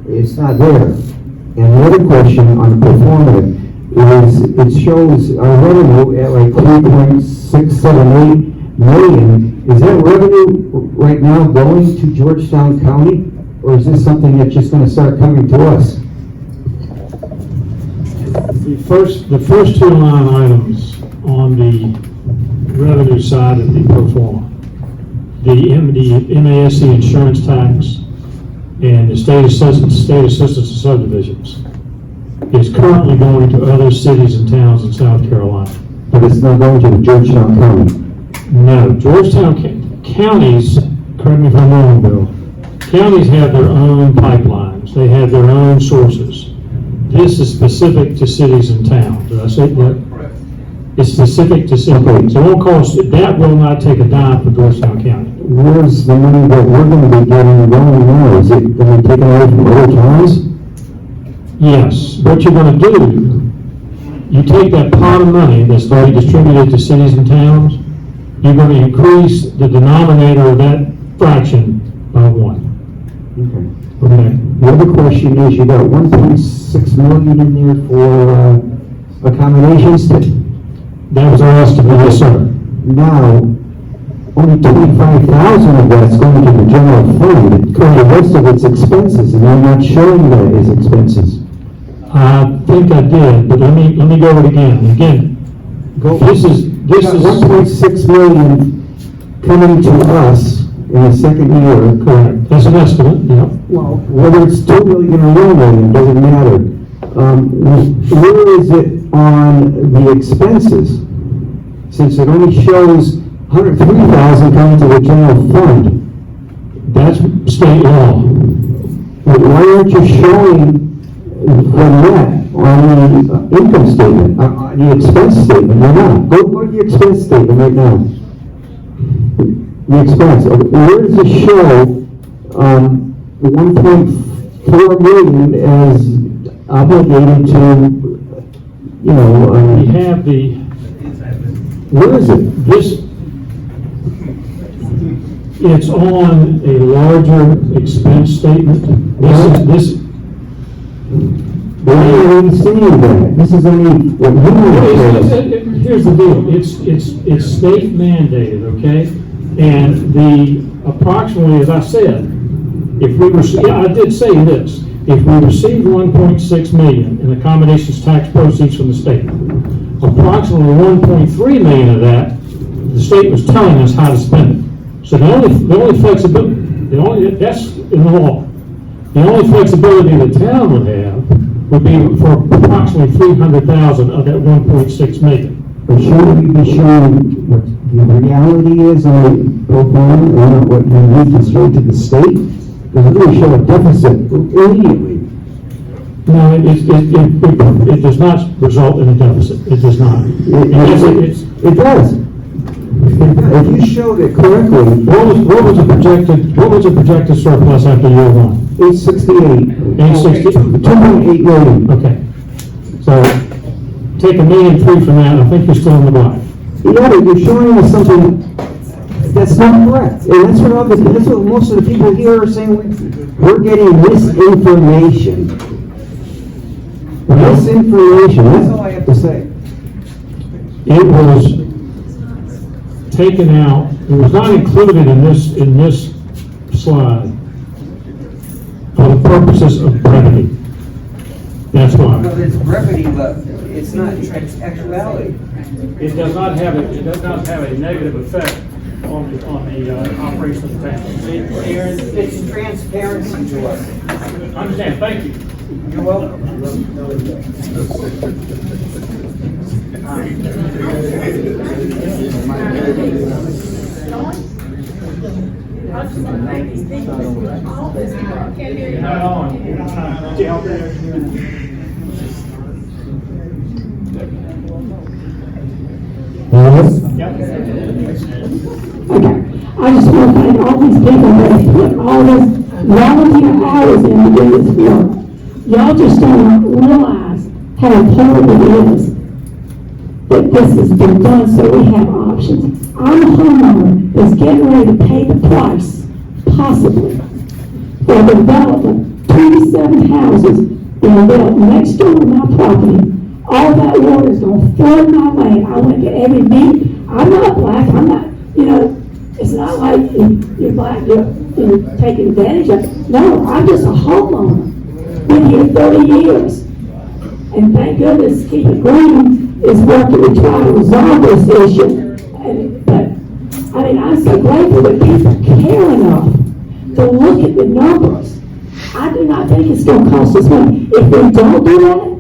It's not there. And the other question on the pro forma is, it shows our revenue at like 3.678 million. Is that revenue right now going to Georgetown County, or is this something that's just going to start coming to us? The first two line items on the revenue side of the pro forma the MASC insurance tax and the state assistance to subdivisions is currently going to other cities and towns in South Carolina. But it's not going to the Georgetown County. No, Georgetown counties, correct me if I'm wrong, Bill, counties have their own pipelines, they have their own sources. This is specific to cities and towns. Did I say that? Correct. It's specific to cities. So it won't cost, that will not take a dime for Georgetown County. Where's the money that we're going to be getting going now? Is it going to be taken away from other towns? Yes, what you're going to do, you take that pot of money that's already distributed to cities and towns, you're going to increase the denominator of that fraction by 1. Okay. Okay? The other question is, you got 1.6 million in there for accommodations. That was our estimate, yes, sir. Now, only 25,000 of that's going to the general fund. The rest of it's expenses, and I'm not showing that as expenses. I think I did, but let me go over it again. Again, this is 1.6 million coming to us in the second year. Correct. That's an estimate, yeah. Well, whether it's 2 million or 1 million, doesn't matter. Where is it on the expenses? Since it only shows 103,000 coming to the general fund. That's state law. Why aren't you showing the net on the income statement, the expense statement? Why not? Go to the expense statement right now. The expense. Where does it show 1.4 million as obligated to, We have the, where is it? it's on a larger expense statement. Why are we saying that? This is only what you Here's the deal, it's state mandated, okay? And the approximately, as I said, if we I did say this, if we received 1.6 million in accommodations tax proceeds from the state, approximately 1.3 million of that, the state was telling us how to spend it. So the only flexibility, that's in the law. The only flexibility the town would have would be for approximately 300,000 of that 1.6 million. But shouldn't we be showing what the reality is on the pro forma, or what we need to show to the state? Because we're going to show a deficit immediately. No, it does not result in a deficit. It does not. It does. If you showed it correctly, what was the projected surplus after year 1? 868. 2.8 million. Okay. So take $1.3 million from that. I think you're still in the black. Yeah, but you're showing us something that's not correct, and that's what most of the people here are saying. We're getting misinformation. Misinformation. That's all I have to say. It was taken out. It was not included in this slide for the purposes of brevity. That's why. Well, it's brevity, but it's not actuality. It does not have a negative effect on the operation of the town. It's transparency to us. I understand. Thank you. You're welcome. I just want to thank all these people that put all this volunteer hours in to do this work. Y'all just don't realize how important it is that this has been done so we have options. I'm a homeowner that's getting ready to pay the price, possibly, for the development. 27 houses being built next door to my property. All that water is going to flood my lane. I went to every meeting. I'm not black. I'm not, it's not like you're black, you're taking advantage of it. No, I'm just a homeowner. Been here 30 years. And thank goodness Keith Green is working to try to resolve this issue. But I mean, I'm so grateful that people care enough to look at the numbers. I do not think it's gonna cost us money. If we don't do that,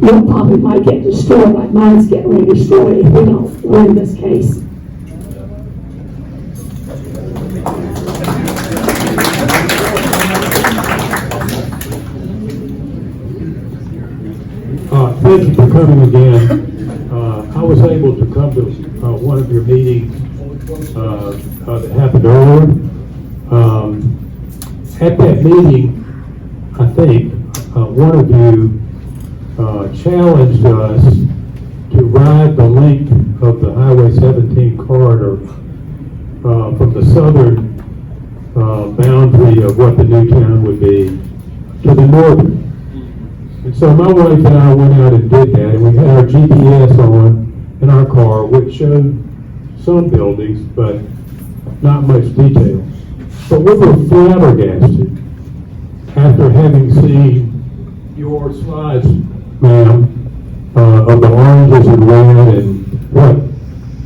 your property might get destroyed, like mine's getting ready to destroy if we don't win this case. Thank you for coming again. I was able to come to one of your meetings that happened earlier. At that meeting, I think one of you challenged us to ride the length of the Highway 17 corridor from the southern boundary of what the new town would be to the northern. And so my wife and I went out and did that, and we had our GPS on in our car, which showed some buildings, but not much detail. But we were flabbergasted after having seen your slides, ma'am, of the oranges and red and what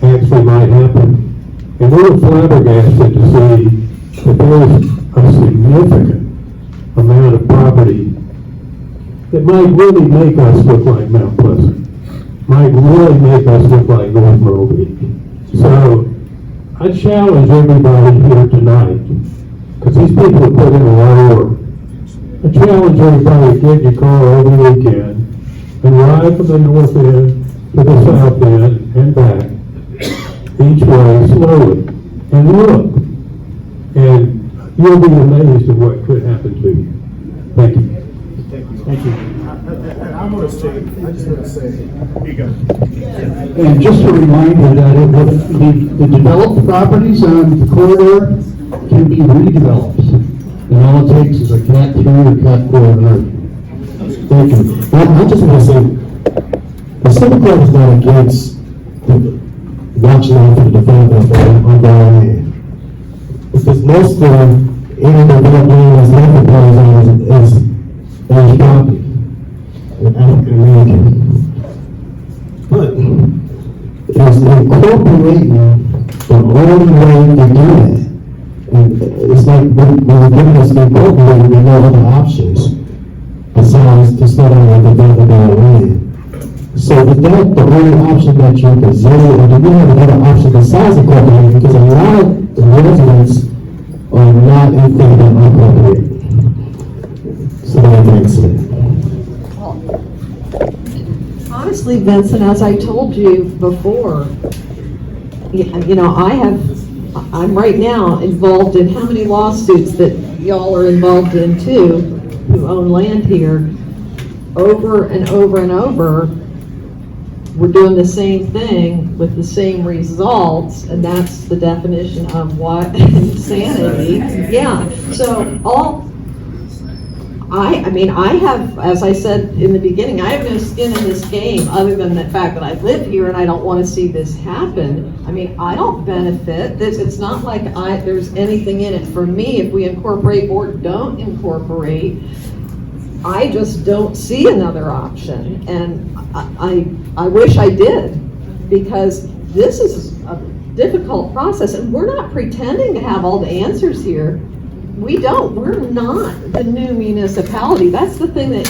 actually might happen. And we were flabbergasted to see that there is a significant amount of property that might really make us look like Mount Pleasant, might really make us look like North Myrtle Beach. So I challenge everybody here tonight, because these people have put in a lot of work. I challenge everybody to get your car over the weekend and ride from the north end to the south end and back, each way slowly, and look. And you'll be amazed at what could happen to you. Thank you. Thank you. I just want to say, here you go. And just a reminder that the developed properties on the corridor can be redeveloped. And all it takes is a cat 3 or cat 4 Thank you. Well, I just want to say, the Civic Club is not against watching out for the development on their land. Because most of them, any development land is not proposed on is property. African American. But it's incorporating the only way to do that. And it's like when we're giving us the incorporating, there are no other options besides to start on the development of our land. So is that the only option that you consider, or do we have another option besides incorporating? Because a lot of the residents are not in favor of incorporating. So that makes sense. Honestly, Vincent, as I told you before, you know, I'm right now involved in how many lawsuits that y'all are involved in too, who own land here, over and over and over. We're doing the same thing with the same results, and that's the definition of what insanity. Yeah, so I mean, I have, as I said in the beginning, I have no skin in this game other than the fact that I live here and I don't want to see this happen. I mean, I don't benefit. It's not like there's anything in it for me if we incorporate or don't incorporate. I just don't see another option, and I wish I did, because this is a difficult process, and we're not pretending to have all the answers here. We don't. We're not the new municipality. That's the thing that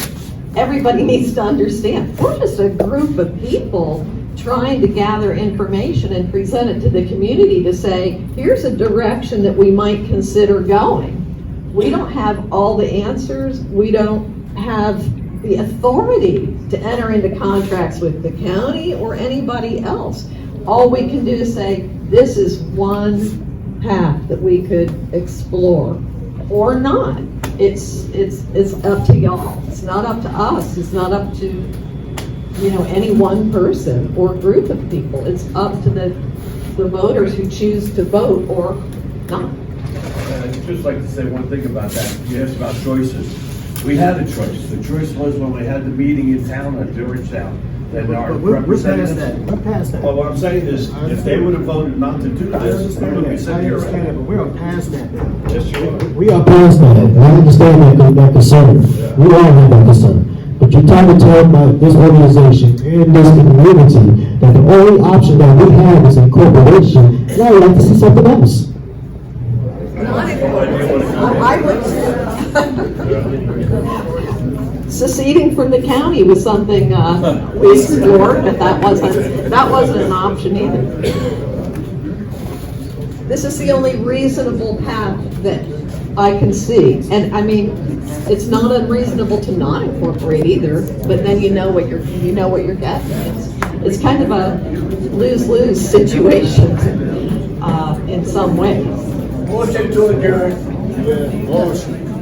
everybody needs to understand. We're just a group of people trying to gather information and present it to the community to say, here's a direction that we might consider going. We don't have all the answers. We don't have the authority to enter into contracts with the county or anybody else. All we can do is say, this is one path that we could explore. Or not. It's up to y'all. It's not up to us. It's not up to, you know, any one person or group of people. It's up to the voters who choose to vote or not. I'd just like to say one thing about that. You asked about choices. We had a choice. The choice was when we had the meeting in town at Georgetown. Then our representatives. We're past that. Well, what I'm saying is, if they would have voted not to do this, we would be sitting here right now. But we're past that now. Yes, you are. We are past that. I understand that concern. We all have that concern. But you're trying to tell this organization and this community that the only option that we have is incorporation, and I would like to see something else. I would, seceding from the county was something, we explored, but that wasn't an option either. This is the only reasonable path that I can see, and I mean, it's not unreasonable to not incorporate either, but then you know what you're getting. It's kind of a lose-lose situation, in some ways. Motion to adjourn. Motion.